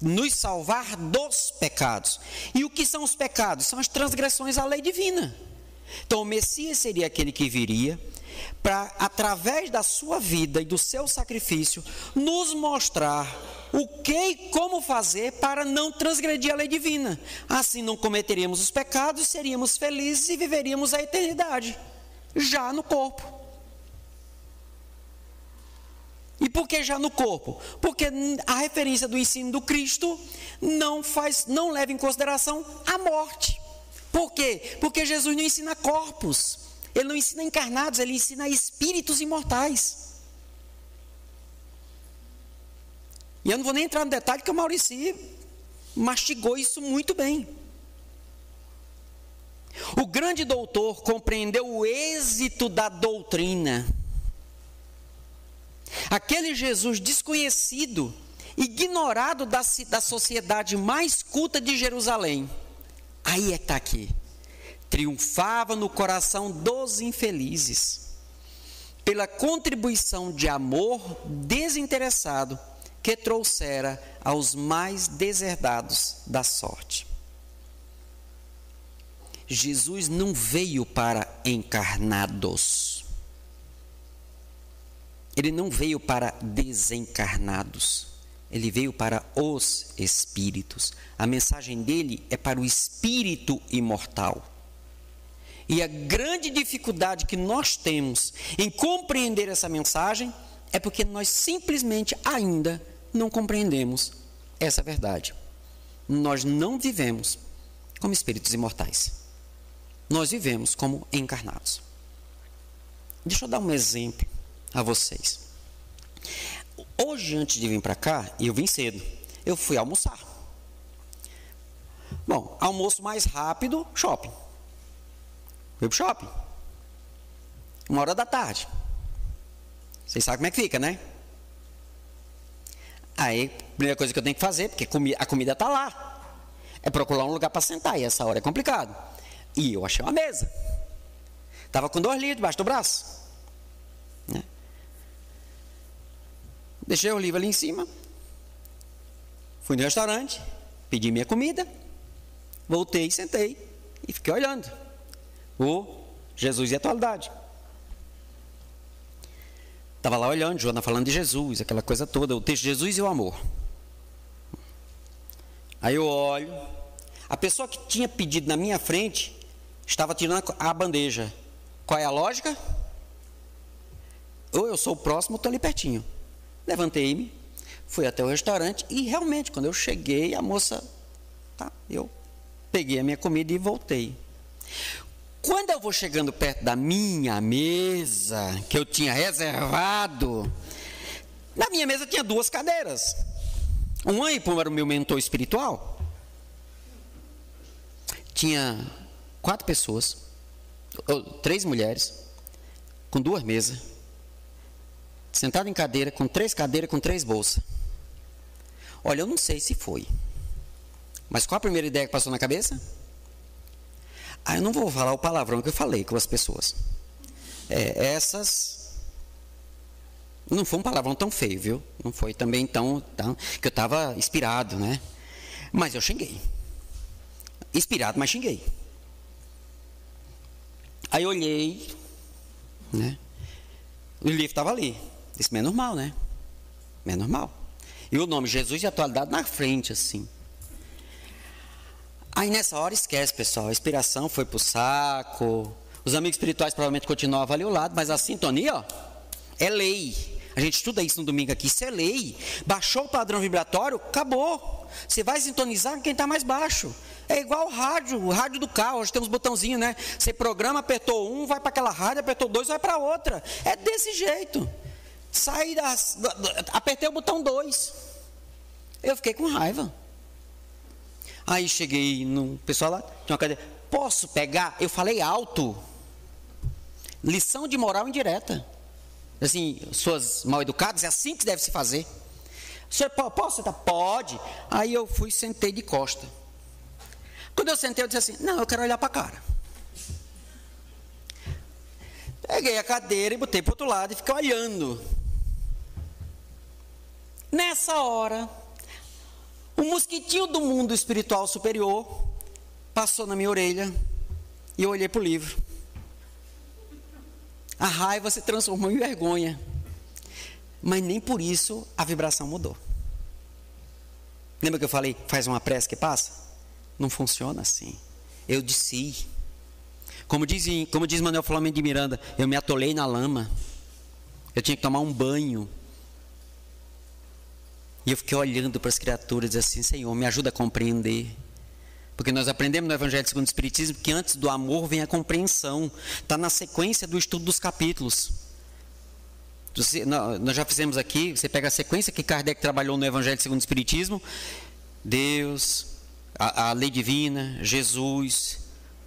nos salvar dos pecados. E o que são os pecados? São as transgressões à lei divina. Então o Messias seria aquele que viria para, através da sua vida e do seu sacrifício, nos mostrar o que e como fazer para não transgredir a lei divina. Assim não cometeríamos os pecados, seríamos felizes e viveríamos a eternidade, já no corpo. E por que já no corpo? Porque a referência do ensino do Cristo não leva em consideração a morte. Por quê? Porque Jesus não ensina corpos. Ele não ensina encarnados, ele ensina espíritos imortais. E eu não vou nem entrar no detalhe, porque o Maurício mastigou isso muito bem. O grande doutor compreendeu o êxito da doutrina. Aquele Jesus desconhecido, ignorado da sociedade mais culta de Jerusalém. Aí é que está aqui. Triunfava no coração dos infelizes, pela contribuição de amor desinteressado que trouxera aos mais deserdados da sorte. Jesus não veio para encarnados. ele não veio para desencarnados, ele veio para os espíritos. A mensagem dele é para o espírito imortal. E a grande dificuldade que nós temos em compreender essa mensagem é porque nós simplesmente ainda não compreendemos essa verdade. Nós não vivemos como espíritos imortais. Nós vivemos como encarnados. Deixa eu dar um exemplo a vocês. Hoje, antes de vir para cá, e eu vim cedo, eu fui almoçar. Bom, almoço mais rápido, shopping. Fui pro shopping. 1h da tarde. Vocês sabem como é que fica, né? Aí, a primeira coisa que eu tenho que fazer, porque a comida está lá, é procurar um lugar para sentar, e essa hora é complicado. E eu achei uma mesa. Estava com 2 livros debaixo do braço, né? Deixei o livro ali em cima. Fui no restaurante, pedi minha comida, voltei, sentei e fiquei olhando o Jesus e a Atualidade. Estava lá olhando, Joana falando de Jesus, aquela coisa toda, o texto de Jesus e o amor. Aí eu olho, a pessoa que tinha pedido na minha frente estava tirando a bandeja. Qual é a lógica? Ou eu sou o próximo, ou estou ali pertinho. Levantei-me, fui até o restaurante e realmente, quando eu cheguei, a moça, eu peguei a minha comida e voltei. Quando eu vou chegando perto da minha mesa, que eu tinha reservado, na minha mesa tinha 2 cadeiras. Um Aipum era o meu mentor espiritual. Tinha 4 pessoas, 3 mulheres, com 2 mesas, sentado em cadeira, com 3 cadeiras, com 3 bolsas. Olha, eu não sei se foi, mas qual a primeira ideia que passou na cabeça? Eu não vou falar o palavrão que eu falei com as pessoas. Essas... Não foi um palavrão tão feio, viu? Não foi também tão que eu estava inspirado, né? Mas eu xinguei. Inspirado, mas xinguei. Aí eu olhei, né? O livro estava ali. Disse, mas é normal, né? É normal. E o nome Jesus e a Atualidade na frente, assim. Aí nessa hora esquece, pessoal. A inspiração foi pro saco. Os amigos espirituais provavelmente continuavam ali ao lado, mas a sintonia, ó, é lei. A gente estuda isso no domingo aqui, isso é lei. Baixou o padrão vibratório, acabou. Você vai sintonizar com quem está mais baixo. É igual o rádio do carro, hoje tem uns botãozinhos, né? Você programa, apertou um, vai para aquela rádio, apertou 2, vai para outra. É desse jeito. Apertei o botão 2. Eu fiquei com raiva. Aí cheguei no pessoal lá, tinha uma cadeira. Posso pegar? Eu falei alto. Lição de moral indireta. Assim, suas mal educadas, é assim que deve se fazer. Senhor, posso sentar? Pode. Aí eu fui, sentei de costa. Quando eu sentei, eu disse assim, não, eu quero olhar para a cara. Peguei a cadeira e botei para o outro lado e fiquei olhando. Nessa hora, um mosquitinho do mundo espiritual superior passou na minha orelha e eu olhei para o livro. A raiva se transformou em vergonha. Mas nem por isso a vibração mudou. Lembra que eu falei, faz uma prece que passa? Não funciona assim. Eu desci. Como diz Manuel Flamengo de Miranda, eu me atolei na lama. Eu tinha que tomar um banho. E eu fiquei olhando para as criaturas assim, Senhor, me ajuda a compreender. Porque nós aprendemos no Evangelho segundo o Espiritismo que antes do amor vem a compreensão. Está na sequência do estudo dos capítulos. Nós já fizemos aqui, você pega a sequência que Kardec trabalhou no Evangelho segundo o Espiritismo. Deus, a lei divina, Jesus,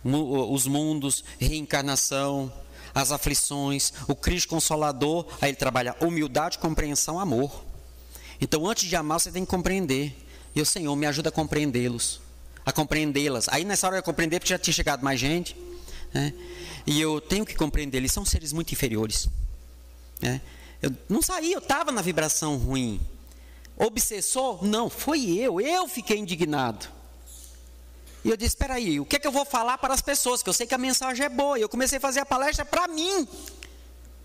os mundos, reencarnação, as aflições, o Cristo Consolador. Aí ele trabalha humildade, compreensão, amor. Então, antes de amar, você tem que compreender. E o Senhor me ajuda a compreendê-los, a compreendê-las. Aí, nessa hora eu compreender, porque já tinha chegado mais gente, né? E eu tenho que compreender, eles são seres muito inferiores, né? Eu não saí, eu estava na vibração ruim. Obsessor? Não, foi eu fiquei indignado. E eu disse, espera aí, o que é que eu vou falar para as pessoas? Que eu sei que a mensagem é boa. E eu comecei a fazer a palestra para mim,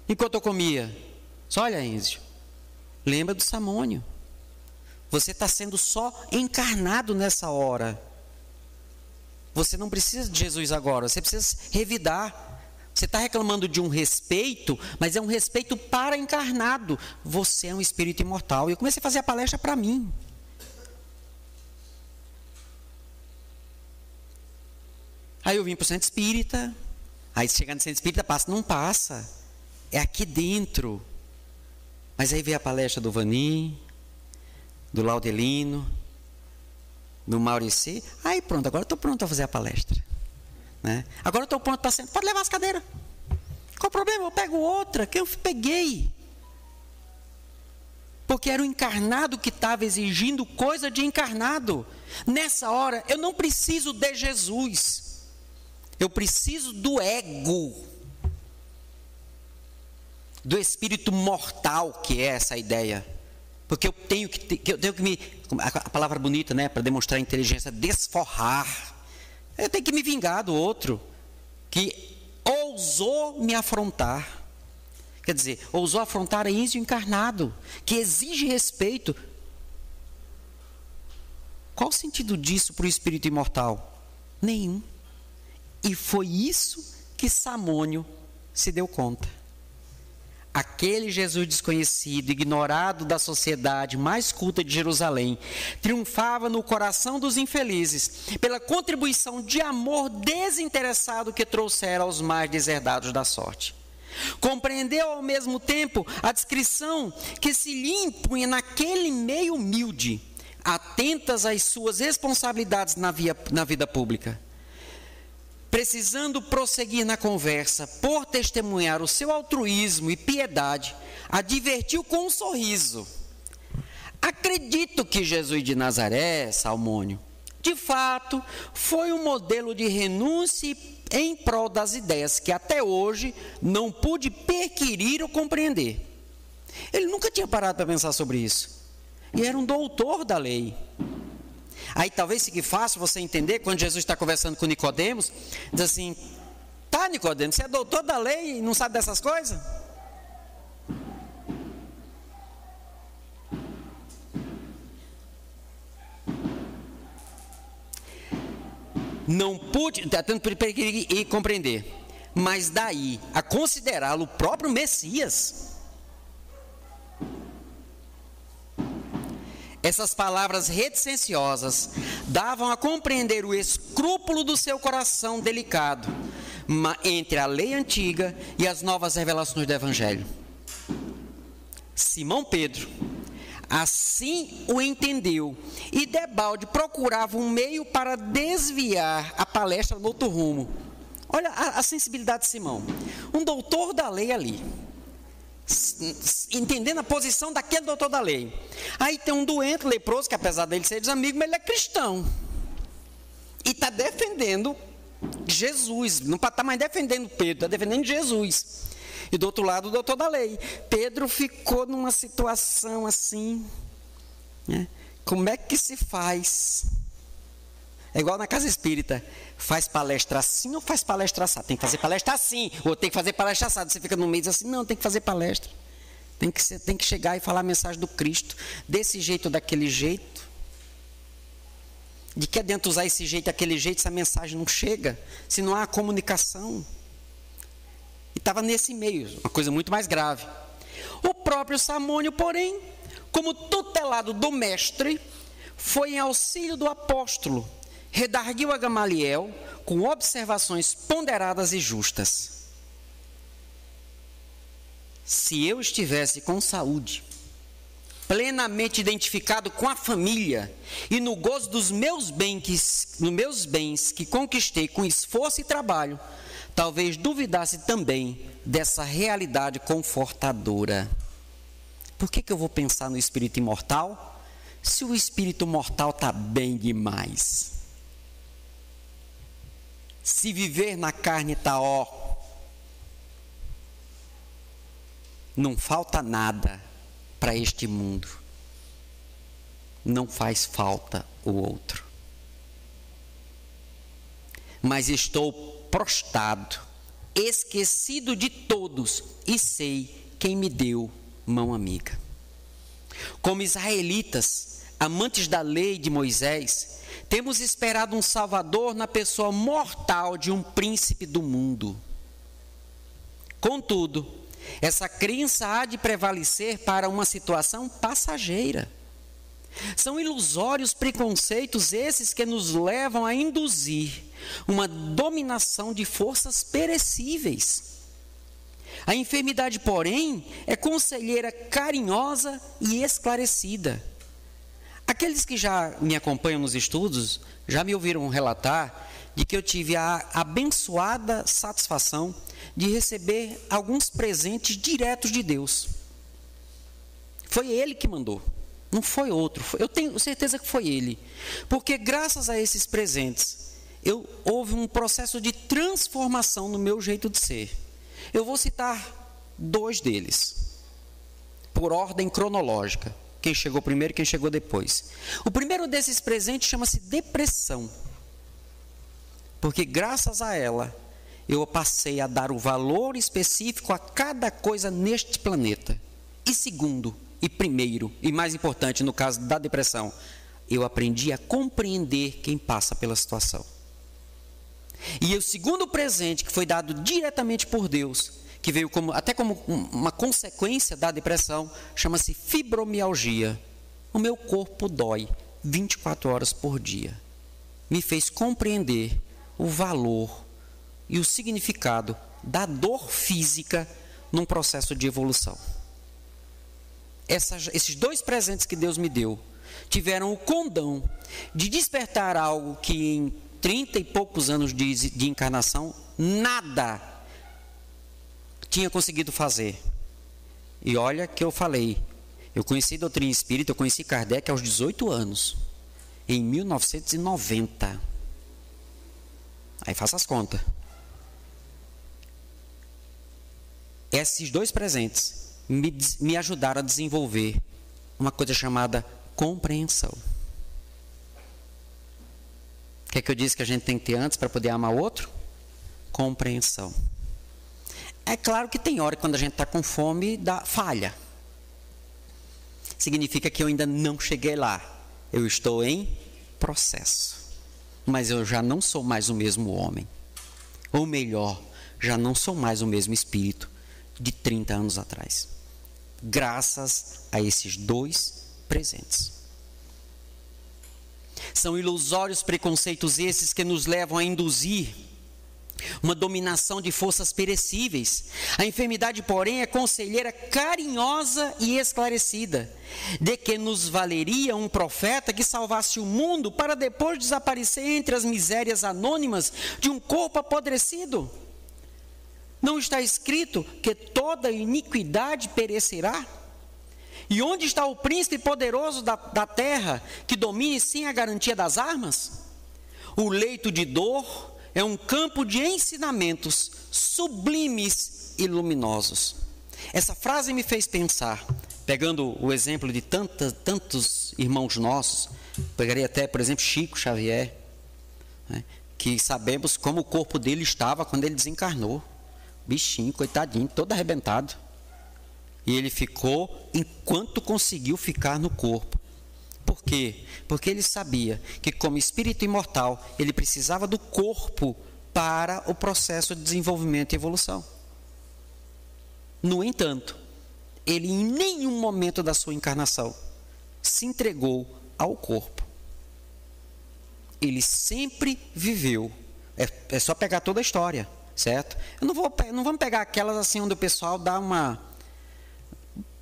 enquanto eu comia. Só olha, Enzio, lembra do Samônio. Você está sendo só encarnado nessa hora. Você não precisa de Jesus agora, você precisa revidar. Você está reclamando de um respeito, mas é um respeito para encarnado. Você é um espírito imortal. E eu comecei a fazer a palestra para mim. Aí eu vim para o centro espírita. Aí chegando no centro espírita, passa, não passa. É aqui dentro. Mas aí veio a palestra do Vanim, do Laudelino, do Maurici. Aí pronto, agora eu estou pronto a fazer a palestra. Né? Agora eu estou pronto para sentar. Pode levar as cadeiras. Qual o problema? Eu pego outra que eu peguei. Porque era o encarnado que estava exigindo coisa de encarnado. Nessa hora, eu não preciso de Jesus. Eu preciso do ego. Do espírito mortal, que é essa ideia. Porque eu tenho que me... A palavra bonita, né? Para demonstrar a inteligência, desforrar. Eu tenho que me vingar do outro que ousou me afrontar. Quer dizer, ousou afrontar a Enzio encarnado, que exige respeito. Qual o sentido disso para o espírito imortal? Nenhum. E foi isso que Samônio se deu conta. Aquele Jesus desconhecido, ignorado da sociedade mais culta de Jerusalém, triunfava no coração dos infelizes pela contribuição de amor desinteressado que trouxera aos mais deserdados da sorte. Compreendeu ao mesmo tempo a descrição que se lhe impunha naquele meio humilde, atentas às suas responsabilidades na vida pública. Precisando prosseguir na conversa, por testemunhar o seu altruísmo e piedade, advertiu com um sorriso: acredito que Jesus de Nazaré, Salmônio, de fato, foi um modelo de renúncia em prol das ideias que até hoje não pude perquirir ou compreender. Ele nunca tinha parado para pensar sobre isso. E era um doutor da lei. Aí talvez fique fácil você entender quando Jesus está conversando com Nicodemos, diz assim: tá, Nicodemos, você é doutor da lei e não sabe dessas coisas? Não pude, tentando e compreender, mas daí a considerá-lo o próprio Messias. Essas palavras reticenciosas davam a compreender o escrúpulo do seu coração delicado entre a lei antiga e as novas revelações do Evangelho. Simão Pedro assim o entendeu e debalde procurava um meio para desviar a palestra no outro rumo. Olha a sensibilidade de Simão, um doutor da lei ali, entendendo a posição daquele doutor da lei. Aí tem um doente leproso, que apesar dele ser desamigo, mas ele é cristão e está defendendo Jesus. Não está mais defendendo Pedro, está defendendo Jesus. E do outro lado o doutor da lei. Pedro ficou numa situação assim, né? Como é que se faz? É igual na casa espírita: faz palestra assim ou faz palestra assada? Tem que fazer palestra assim, ou tem que fazer palestra assada. Você fica no meio e diz assim: não, tem que fazer palestra. Tem que chegar e falar a mensagem do Cristo, desse jeito ou daquele jeito. De que adianta usar esse jeito, aquele jeito, se a mensagem não chega, se não há comunicação? E estava nesse meio, uma coisa muito mais grave. O próprio Samônio, porém, como tutelado do mestre, foi em auxílio do apóstolo, redarguiu a Gamaliel com observações ponderadas e justas. Se eu estivesse com saúde, plenamente identificado com a família e no gozo dos meus bens que conquistei com esforço e trabalho, talvez duvidasse também dessa realidade confortadora. Por que eu vou pensar no espírito imortal, se o espírito mortal está bem demais? Se viver na carne está não falta nada para este mundo, não faz falta o outro. Mas estou prostrado, esquecido de todos, e sei quem me deu mão amiga. Como israelitas, amantes da lei de Moisés, temos esperado um Salvador na pessoa mortal de um príncipe do mundo. Contudo, essa crença há de prevalecer para uma situação passageira. São ilusórios preconceitos esses que nos levam a induzir uma dominação de forças perecíveis. A enfermidade, porém, é conselheira carinhosa e esclarecida. Aqueles que já me acompanham nos estudos já me ouviram relatar de que eu tive a abençoada satisfação de receber alguns presentes diretos de Deus. Foi Ele que mandou, não foi outro. Eu tenho certeza que foi Ele, porque graças a esses presentes, houve um processo de transformação no meu jeito de ser. Eu vou citar 2 deles, por ordem cronológica. Quem chegou primeiro e quem chegou depois. O primeiro desses presentes chama-se depressão. Porque graças a ela, eu passei a dar o valor específico a cada coisa neste planeta. E segundo, e primeiro, e mais importante no caso da depressão, eu aprendi a compreender quem passa pela situação. E o segundo presente que foi dado diretamente por Deus, que veio até como uma consequência da depressão, chama-se fibromialgia. O meu corpo dói 24 horas por dia. Me fez compreender o valor e o significado da dor física num processo de evolução. Esses 2 presentes que Deus me deu tiveram o condão de despertar algo que em 30 e poucos anos de encarnação, nada tinha conseguido fazer. E olha que eu falei, eu conheci doutrina espírita, eu conheci Kardec aos 18 anos, em 1990. Aí faça as contas. Esses 2 presentes me ajudaram a desenvolver uma coisa chamada compreensão. O que é que eu disse que a gente tem que ter antes para poder amar o outro? Compreensão. É claro que tem hora que quando a gente está com fome, dá falha. Significa que eu ainda não cheguei lá. Eu estou em processo. Mas eu já não sou mais o mesmo homem. Ou melhor, já não sou mais o mesmo espírito de 30 anos atrás. Graças a esses 2 presentes. São ilusórios preconceitos esses que nos levam a induzir uma dominação de forças perecíveis. A enfermidade, porém, é conselheira carinhosa e esclarecida, de que nos valeria um profeta que salvasse o mundo para depois desaparecer entre as misérias anônimas de um corpo apodrecido. Não está escrito que toda iniquidade perecerá? E onde está o príncipe poderoso da terra que domine sem a garantia das armas? O leito de dor é um campo de ensinamentos sublimes e luminosos. Essa frase me fez pensar, pegando o exemplo de tantos irmãos nossos, pegaria até, por exemplo, Chico Xavier, né, que sabemos como o corpo dele estava quando ele desencarnou. Bichinho, coitadinho, todo arrebentado. E ele ficou enquanto conseguiu ficar no corpo. Por quê? Porque ele sabia que como espírito imortal, ele precisava do corpo para o processo de desenvolvimento e evolução. No entanto, ele em nenhum momento da sua encarnação se entregou ao corpo. Ele sempre viveu. É só pegar toda a história, certo? Não vamos pegar aquelas assim onde o pessoal dá uma...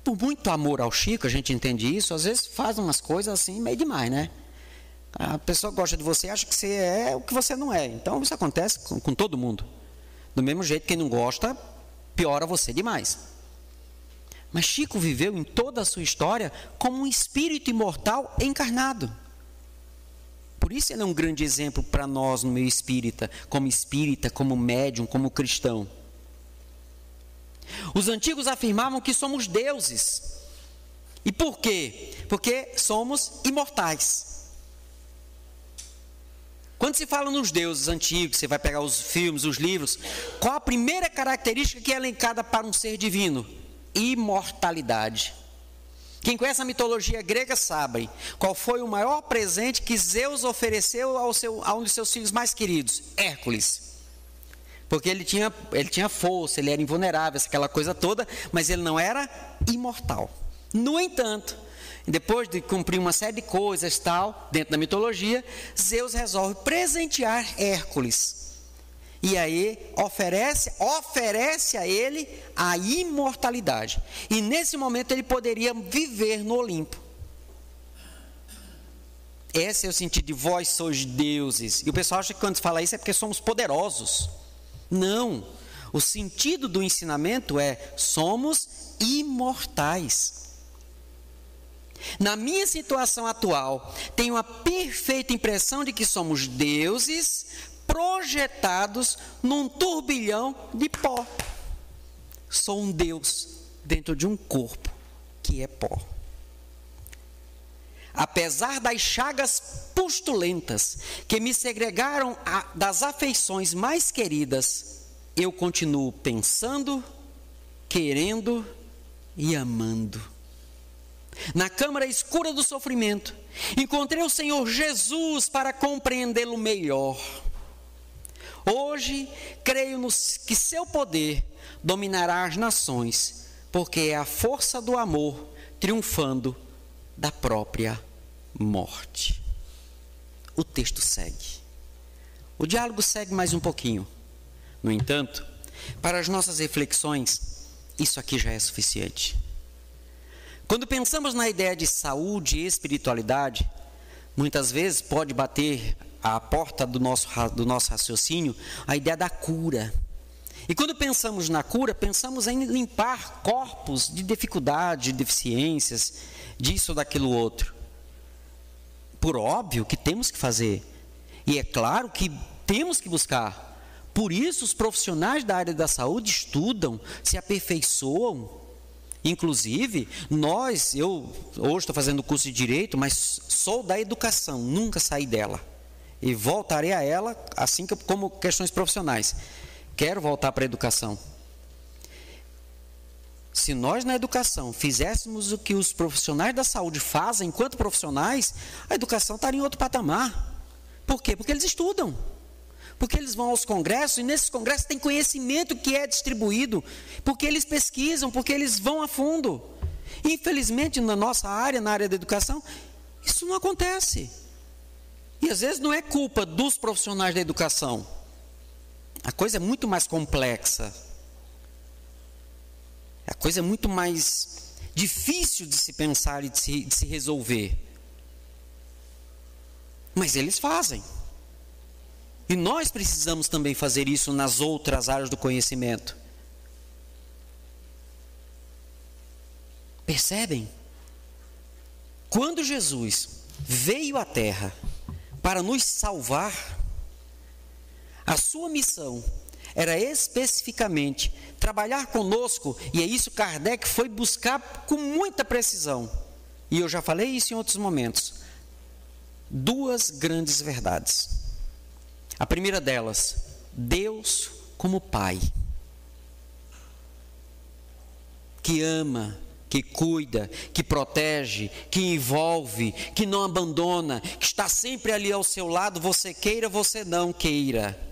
Por muito amor ao Chico, a gente entende isso, às vezes faz umas coisas assim meio demais, né? A pessoa gosta de você e acha que você é o que você não é. Então isso acontece com todo mundo. Do mesmo jeito, quem não gosta, piora você demais. Mas Chico viveu em toda a sua história como um espírito imortal encarnado. Por isso ele é um grande exemplo para nós no meio espírita, como médium, como cristão. Os antigos afirmavam que somos deuses. E por quê? Porque somos imortais. Quando se fala nos deuses antigos, você vai pegar os filmes, os livros, qual a primeira característica que é elencada para um ser divino? imortalidade. Quem conhece a mitologia grega sabe qual foi o maior presente que Zeus ofereceu a um de seus filhos mais queridos, Hércules. Porque ele tinha força, ele era invulnerável, aquela coisa toda, mas ele não era imortal. No entanto, depois de cumprir uma série de coisas tal, dentro da mitologia, Zeus resolve presentear Hércules. E aí oferece a ele a imortalidade. E nesse momento ele poderia viver no Olimpo. Esse é o sentido de vós sois deuses. E o pessoal acha que quando fala isso é porque somos poderosos. Não. O sentido do ensinamento é: somos imortais. Na minha situação atual, tenho a perfeita impressão de que somos deuses projetados num turbilhão de pó. Sou um Deus dentro de um corpo que é pó. Apesar das chagas pustulentas que me segregaram das afeições mais queridas, eu continuo pensando, querendo e amando. Na câmara escura do sofrimento, encontrei o Senhor Jesus para compreendê-lo melhor. Hoje, creio que seu poder dominará as nações, porque é a força do amor triunfando da própria morte. O texto segue. O diálogo segue mais um pouquinho. No entanto, para as nossas reflexões, isso aqui já é suficiente. Quando pensamos na ideia de saúde e espiritualidade, muitas vezes pode bater à porta do nosso raciocínio a ideia da cura. E quando pensamos na cura, pensamos em limpar corpos de dificuldade, de deficiências, disso ou daquilo outro. Por óbvio que temos que fazer. E é claro que temos que buscar. Por isso os profissionais da área da saúde estudam, se aperfeiçoam. Inclusive, eu hoje estou fazendo curso de Direito, mas sou da educação, nunca saí dela. E voltarei a ela, assim como questões profissionais. Quero voltar para a educação. Se nós na educação fizéssemos o que os profissionais da saúde fazem enquanto profissionais, a educação estaria em outro patamar. Por quê? Porque eles estudam. Porque eles vão aos congressos e nesses congressos tem conhecimento que é distribuído. Porque eles pesquisam, porque eles vão a fundo. Infelizmente, na nossa área, na área da educação, isso não acontece. E às vezes não é culpa dos profissionais da educação. A coisa é muito mais complexa. A coisa é muito mais difícil de se pensar e de se resolver. Mas eles fazem. E nós precisamos também fazer isso nas outras áreas do conhecimento. Percebem? Quando Jesus veio à Terra para nos salvar, a sua missão era especificamente trabalhar conosco, e é isso que Kardec foi buscar com muita precisão. E eu já falei isso em outros momentos. Duas grandes verdades. A primeira delas, Deus como Pai, que ama, que cuida, que protege, que envolve, que não abandona, que está sempre ali ao seu lado, você queira, você não queira.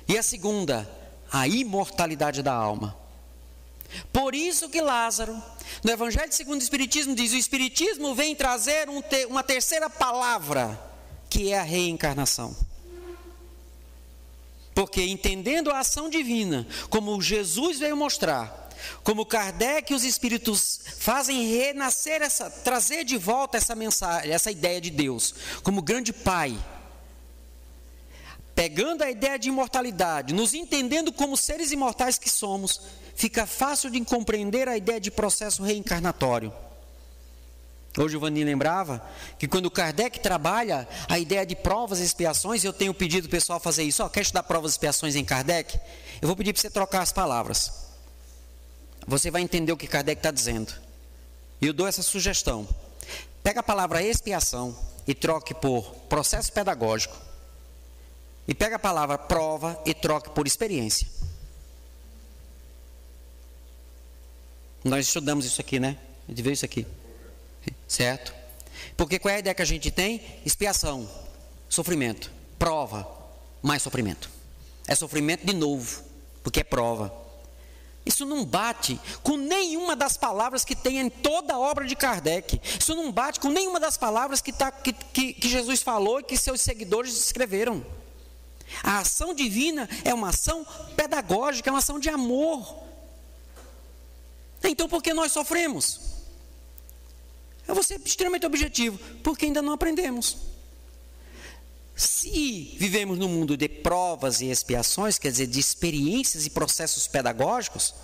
E a segunda, a imortalidade da alma. Por isso que Lázaro, no Evangelho segundo o Espiritismo, diz: o Espiritismo vem trazer uma terceira palavra, que é a reencarnação. Porque entendendo a ação divina, como Jesus veio mostrar, como Kardec e os Espíritos fazem renascer, trazer de volta essa mensagem, essa ideia de Deus, como grande Pai, pegando a ideia de imortalidade, nos entendendo como seres imortais que somos, fica fácil de compreender a ideia de processo reencarnatório. Hoje o Vani lembrava que quando Kardec trabalha a ideia de provas e expiações, eu tenho pedido o pessoal fazer isso. Quer estudar provas e expiações em Kardec? Eu vou pedir para você trocar as palavras. Você vai entender o que Kardec está dizendo. E eu dou essa sugestão. Pega a palavra expiação e troque por processo pedagógico. E pega a palavra prova e troque por experiência. Nós estudamos isso aqui, né? A gente vê isso aqui. Certo? Porque qual é a ideia que a gente tem? Expiação, sofrimento, prova, mais sofrimento. É sofrimento de novo, porque é prova. Isso não bate com nenhuma das palavras que tem em toda a obra de Kardec. Isso não bate com nenhuma das palavras que Jesus falou e que seus seguidores escreveram. A ação divina é uma ação pedagógica, é uma ação de amor. Então, por que nós sofremos? Eu vou ser extremamente objetivo, porque ainda não aprendemos. Se vivemos num mundo de provas e expiações, quer dizer, de experiências e processos pedagógicos,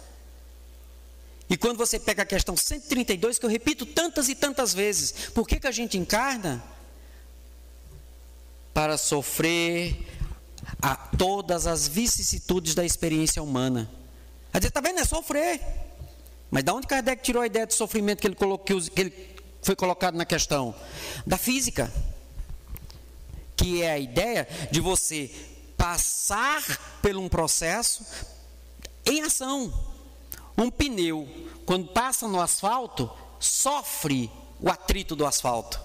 e quando você pega a questão 132, que eu repito tantas e tantas vezes, por que a gente encarna? Para sofrer a todas as vicissitudes da experiência humana. A gente está vendo, é sofrer. Mas de onde Kardec tirou a ideia de sofrimento que ele foi colocado na questão? Da física. Que é a ideia de você passar por um processo em ação. Um pneu, quando passa no asfalto, sofre o atrito do asfalto.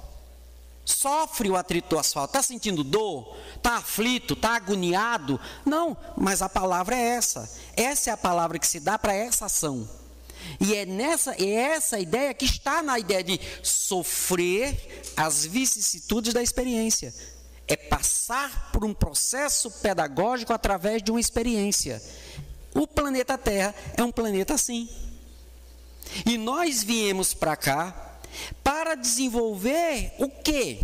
Sofre o atrito do asfalto. Está sentindo dor? Está aflito? Está agoniado? Não, mas a palavra é essa. Essa é a palavra que se dá para essa ação. E é essa ideia que está na ideia de sofrer as vicissitudes da experiência. É passar por um processo pedagógico através de uma experiência. O planeta Terra é um planeta assim. E nós viemos para cá para desenvolver o quê?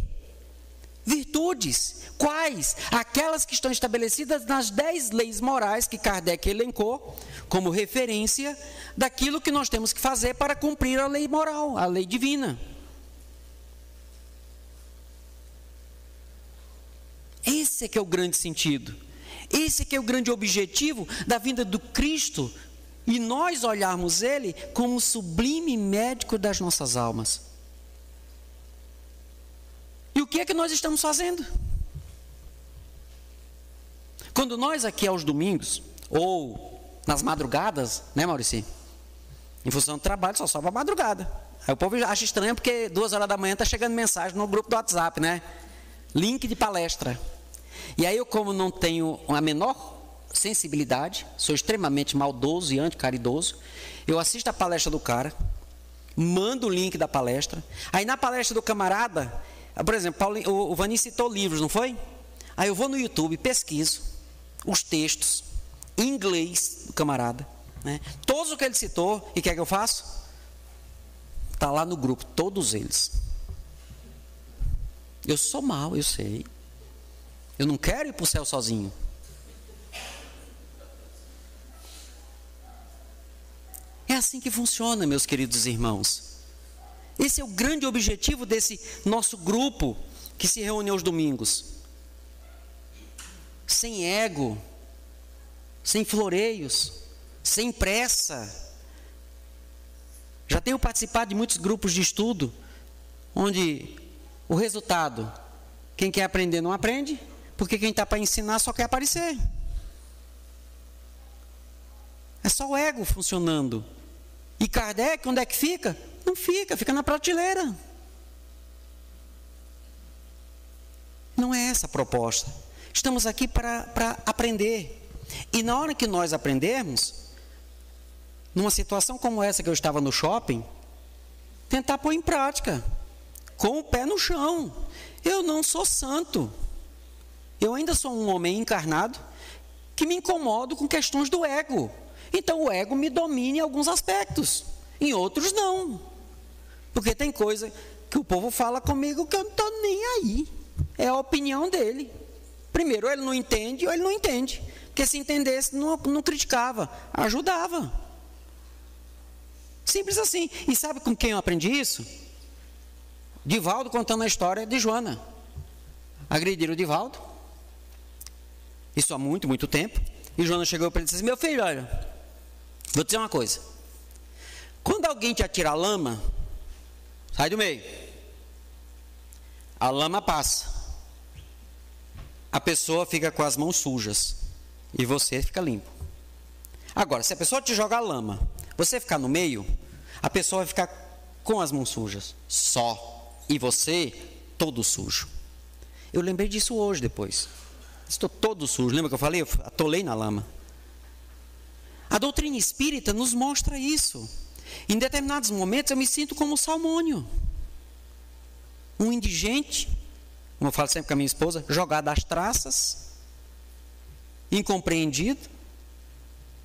Virtudes. Quais? Aquelas que estão estabelecidas nas 10 leis morais que Kardec elencou como referência daquilo que nós temos que fazer para cumprir a lei moral, a lei divina. Esse é que é o grande sentido. Esse é que é o grande objetivo da vinda do Cristo. E nós olharmos Ele como o sublime médico das nossas almas. E o que é que nós estamos fazendo? Quando nós aqui aos domingos, ou nas madrugadas, né, Maurício? Em função do trabalho, só sobe a madrugada. Aí o povo acha estranho porque 2 horas da manhã está chegando mensagem no grupo do WhatsApp, né? Link de palestra. E aí eu, como não tenho a menor sensibilidade, sou extremamente maldoso e anticaridoso, eu assisto a palestra do cara, mando o link da palestra, aí na palestra do camarada, por exemplo, o Vani citou livros, não foi? Aí eu vou no YouTube, pesquiso os textos em inglês do camarada, né? Todos o que ele citou, e o que é que eu faço? Está lá no grupo, todos eles. Eu sou mau, eu sei. Eu não quero ir para o céu sozinho. É assim que funciona, meus queridos irmãos. Esse é o grande objetivo desse nosso grupo que se reúne aos domingos. Sem ego, sem floreios, sem pressa. Já tenho participado de muitos grupos de estudo, onde o resultado, quem quer aprender não aprende, porque quem está para ensinar só quer aparecer. É só o ego funcionando. E Kardec, onde é que fica? Não fica, fica na prateleira. Não é essa a proposta. Estamos aqui para aprender. E na hora que nós aprendermos, numa situação como essa que eu estava no shopping, tentar pôr em prática, com o pé no chão. Eu não sou santo. Eu ainda sou um homem encarnado que me incomodo com questões do ego. Então o ego me domina em alguns aspectos, em outros não. Porque tem coisa que o povo fala comigo que eu não estou nem aí. É a opinião dele. Primeiro, ou ele não entende, ou ele não entende. Porque se entendesse, não criticava, ajudava. Simples assim. E sabe com quem eu aprendi isso? Divaldo contando a história de Joana. Agrediram o Divaldo. Isso há muito, muito tempo. E Joana chegou para ele e disse assim: meu filho, olha, vou te dizer uma coisa. Quando alguém te atira a lama, sai do meio. A lama passa. A pessoa fica com as mãos sujas. E você fica limpo. Agora, se a pessoa te jogar a lama, você ficar no meio, a pessoa vai ficar com as mãos sujas, só, e você todo sujo. Eu lembrei disso hoje depois. Estou todo sujo, lembra que eu falei? Eu atolei na lama. A doutrina espírita nos mostra isso. Em determinados momentos eu me sinto como o Salmônio, um indigente, como eu falo sempre com a minha esposa, jogado às traças, incompreendido,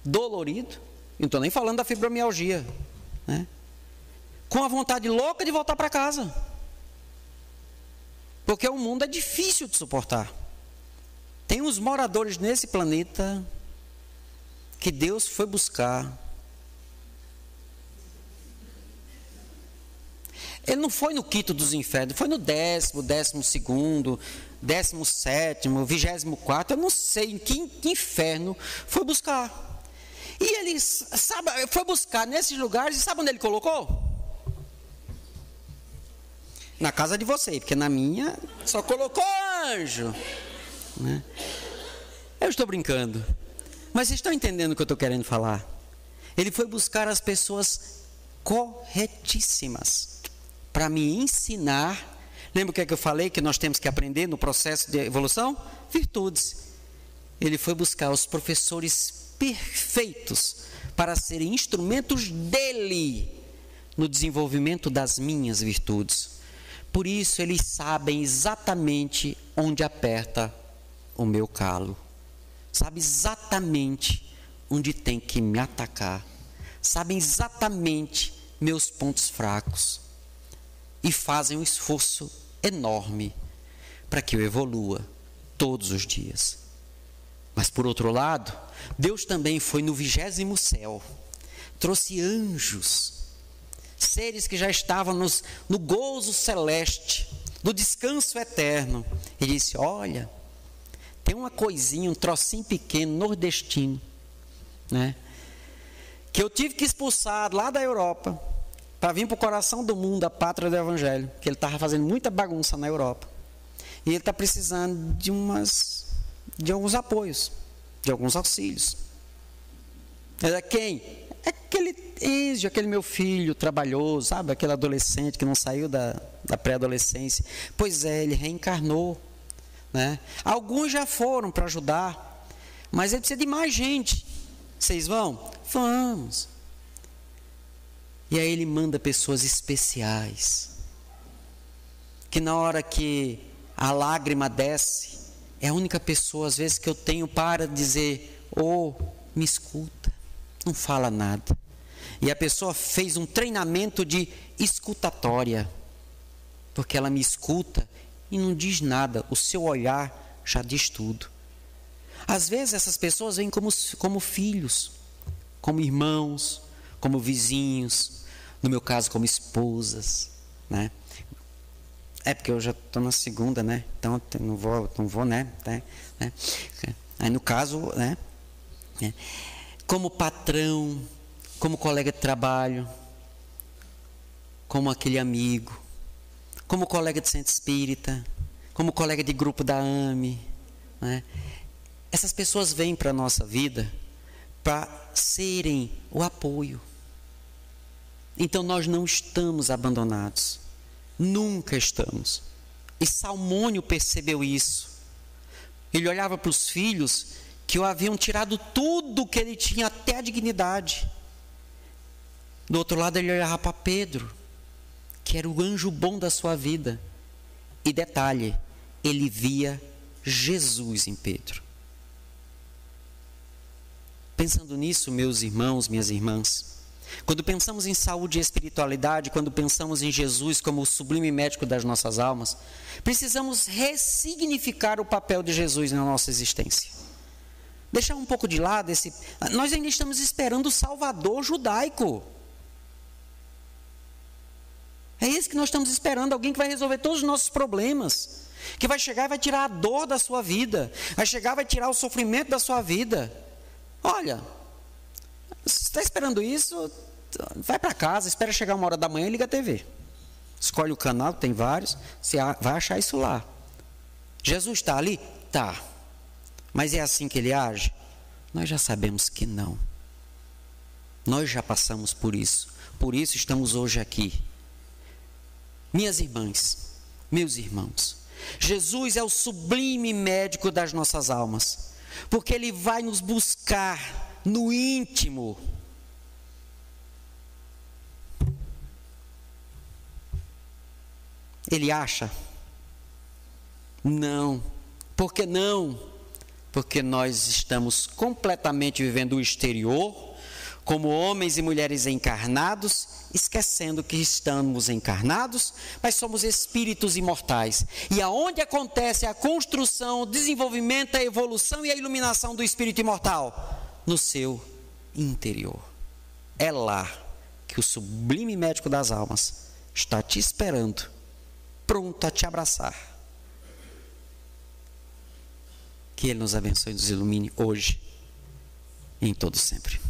dolorido. Não estou nem falando da fibromialgia, né? Com a vontade louca de voltar para casa, porque o mundo é difícil de suportar. Tem uns moradores nesse planeta que Deus foi buscar. Ele não foi no quinto dos infernos, foi no 10º, 12º, 17º, 24º, eu não sei em que inferno foi buscar. E ele foi buscar nesses lugares, e sabe onde ele colocou? Na casa de vocês, porque na minha só colocou anjo, né? Eu estou brincando, mas vocês estão entendendo o que eu estou querendo falar? Ele foi buscar as pessoas corretíssimas para me ensinar. Lembra o que é que eu falei que nós temos que aprender no processo de evolução? Virtudes. Ele foi buscar os professores perfeitos para serem instrumentos dele no desenvolvimento das minhas virtudes. Por isso eles sabem exatamente onde aperta o meu calo. Sabe exatamente onde tem que me atacar. Sabem exatamente meus pontos fracos. E fazem um esforço enorme para que eu evolua todos os dias. Mas por outro lado, Deus também foi no 20º céu, trouxe anjos, seres que já estavam no gozo celeste, no descanso eterno, e disse: olha, tem uma coisinha, um trocinho pequeno, nordestino, né, que eu tive que expulsar lá da Europa, para vir para o coração do mundo, a pátria do Evangelho, que ele estava fazendo muita bagunça na Europa. E ele está precisando de alguns apoios, de alguns auxílios. É quem? É aquele Enzio, aquele meu filho trabalhoso, sabe? Aquele adolescente que não saiu da pré-adolescência. Pois é, ele reencarnou, né? Alguns já foram para ajudar, mas ele precisa de mais gente. Vocês vão? Vamos. E aí ele manda pessoas especiais, que na hora que a lágrima desce, é a única pessoa às vezes que eu tenho para dizer: oh, me escuta, não fala nada. E a pessoa fez um treinamento de escutatória, porque ela me escuta e não diz nada, o seu olhar já diz tudo. Às vezes essas pessoas vêm como filhos, como irmãos, como vizinhos, no meu caso como esposas, né? É porque eu já estou na segunda, né? Então não vou, né? Aí no caso, né? Como patrão, como colega de trabalho, como aquele amigo, como colega de centro espírita, como colega de grupo da AME, né? Essas pessoas vêm para a nossa vida para serem o apoio. Então nós não estamos abandonados, nunca estamos. E Salmônio percebeu isso. Ele olhava para os filhos que o haviam tirado tudo que ele tinha, até a dignidade. Do outro lado ele olhava para Pedro, que era o anjo bom da sua vida. E detalhe, ele via Jesus em Pedro. Pensando nisso, meus irmãos, minhas irmãs, quando pensamos em saúde e espiritualidade, quando pensamos em Jesus como o sublime médico das nossas almas, precisamos ressignificar o papel de Jesus na nossa existência. Deixar um pouco de lado nós ainda estamos esperando o Salvador judaico. É isso que nós estamos esperando, alguém que vai resolver todos os nossos problemas, que vai chegar e vai tirar a dor da sua vida, vai chegar e vai tirar o sofrimento da sua vida. Olha, se você está esperando isso, vai para casa, espera chegar 1h da manhã e liga a TV. Escolhe o canal, tem vários, você vai achar isso lá. Jesus está ali? Tá. Mas é assim que ele age? Nós já sabemos que não. Nós já passamos por isso. Por isso estamos hoje aqui. Minhas irmãs, meus irmãos, Jesus é o sublime médico das nossas almas, porque Ele vai nos buscar no íntimo. Ele acha? Não. Por que não? Porque nós estamos completamente vivendo o exterior, como homens e mulheres encarnados, esquecendo que estamos encarnados, mas somos espíritos imortais. E aonde acontece a construção, o desenvolvimento, a evolução e a iluminação do espírito imortal? No seu interior. É lá que o sublime médico das almas está te esperando, pronto a te abraçar. Que Ele nos abençoe e nos ilumine hoje e em todo sempre.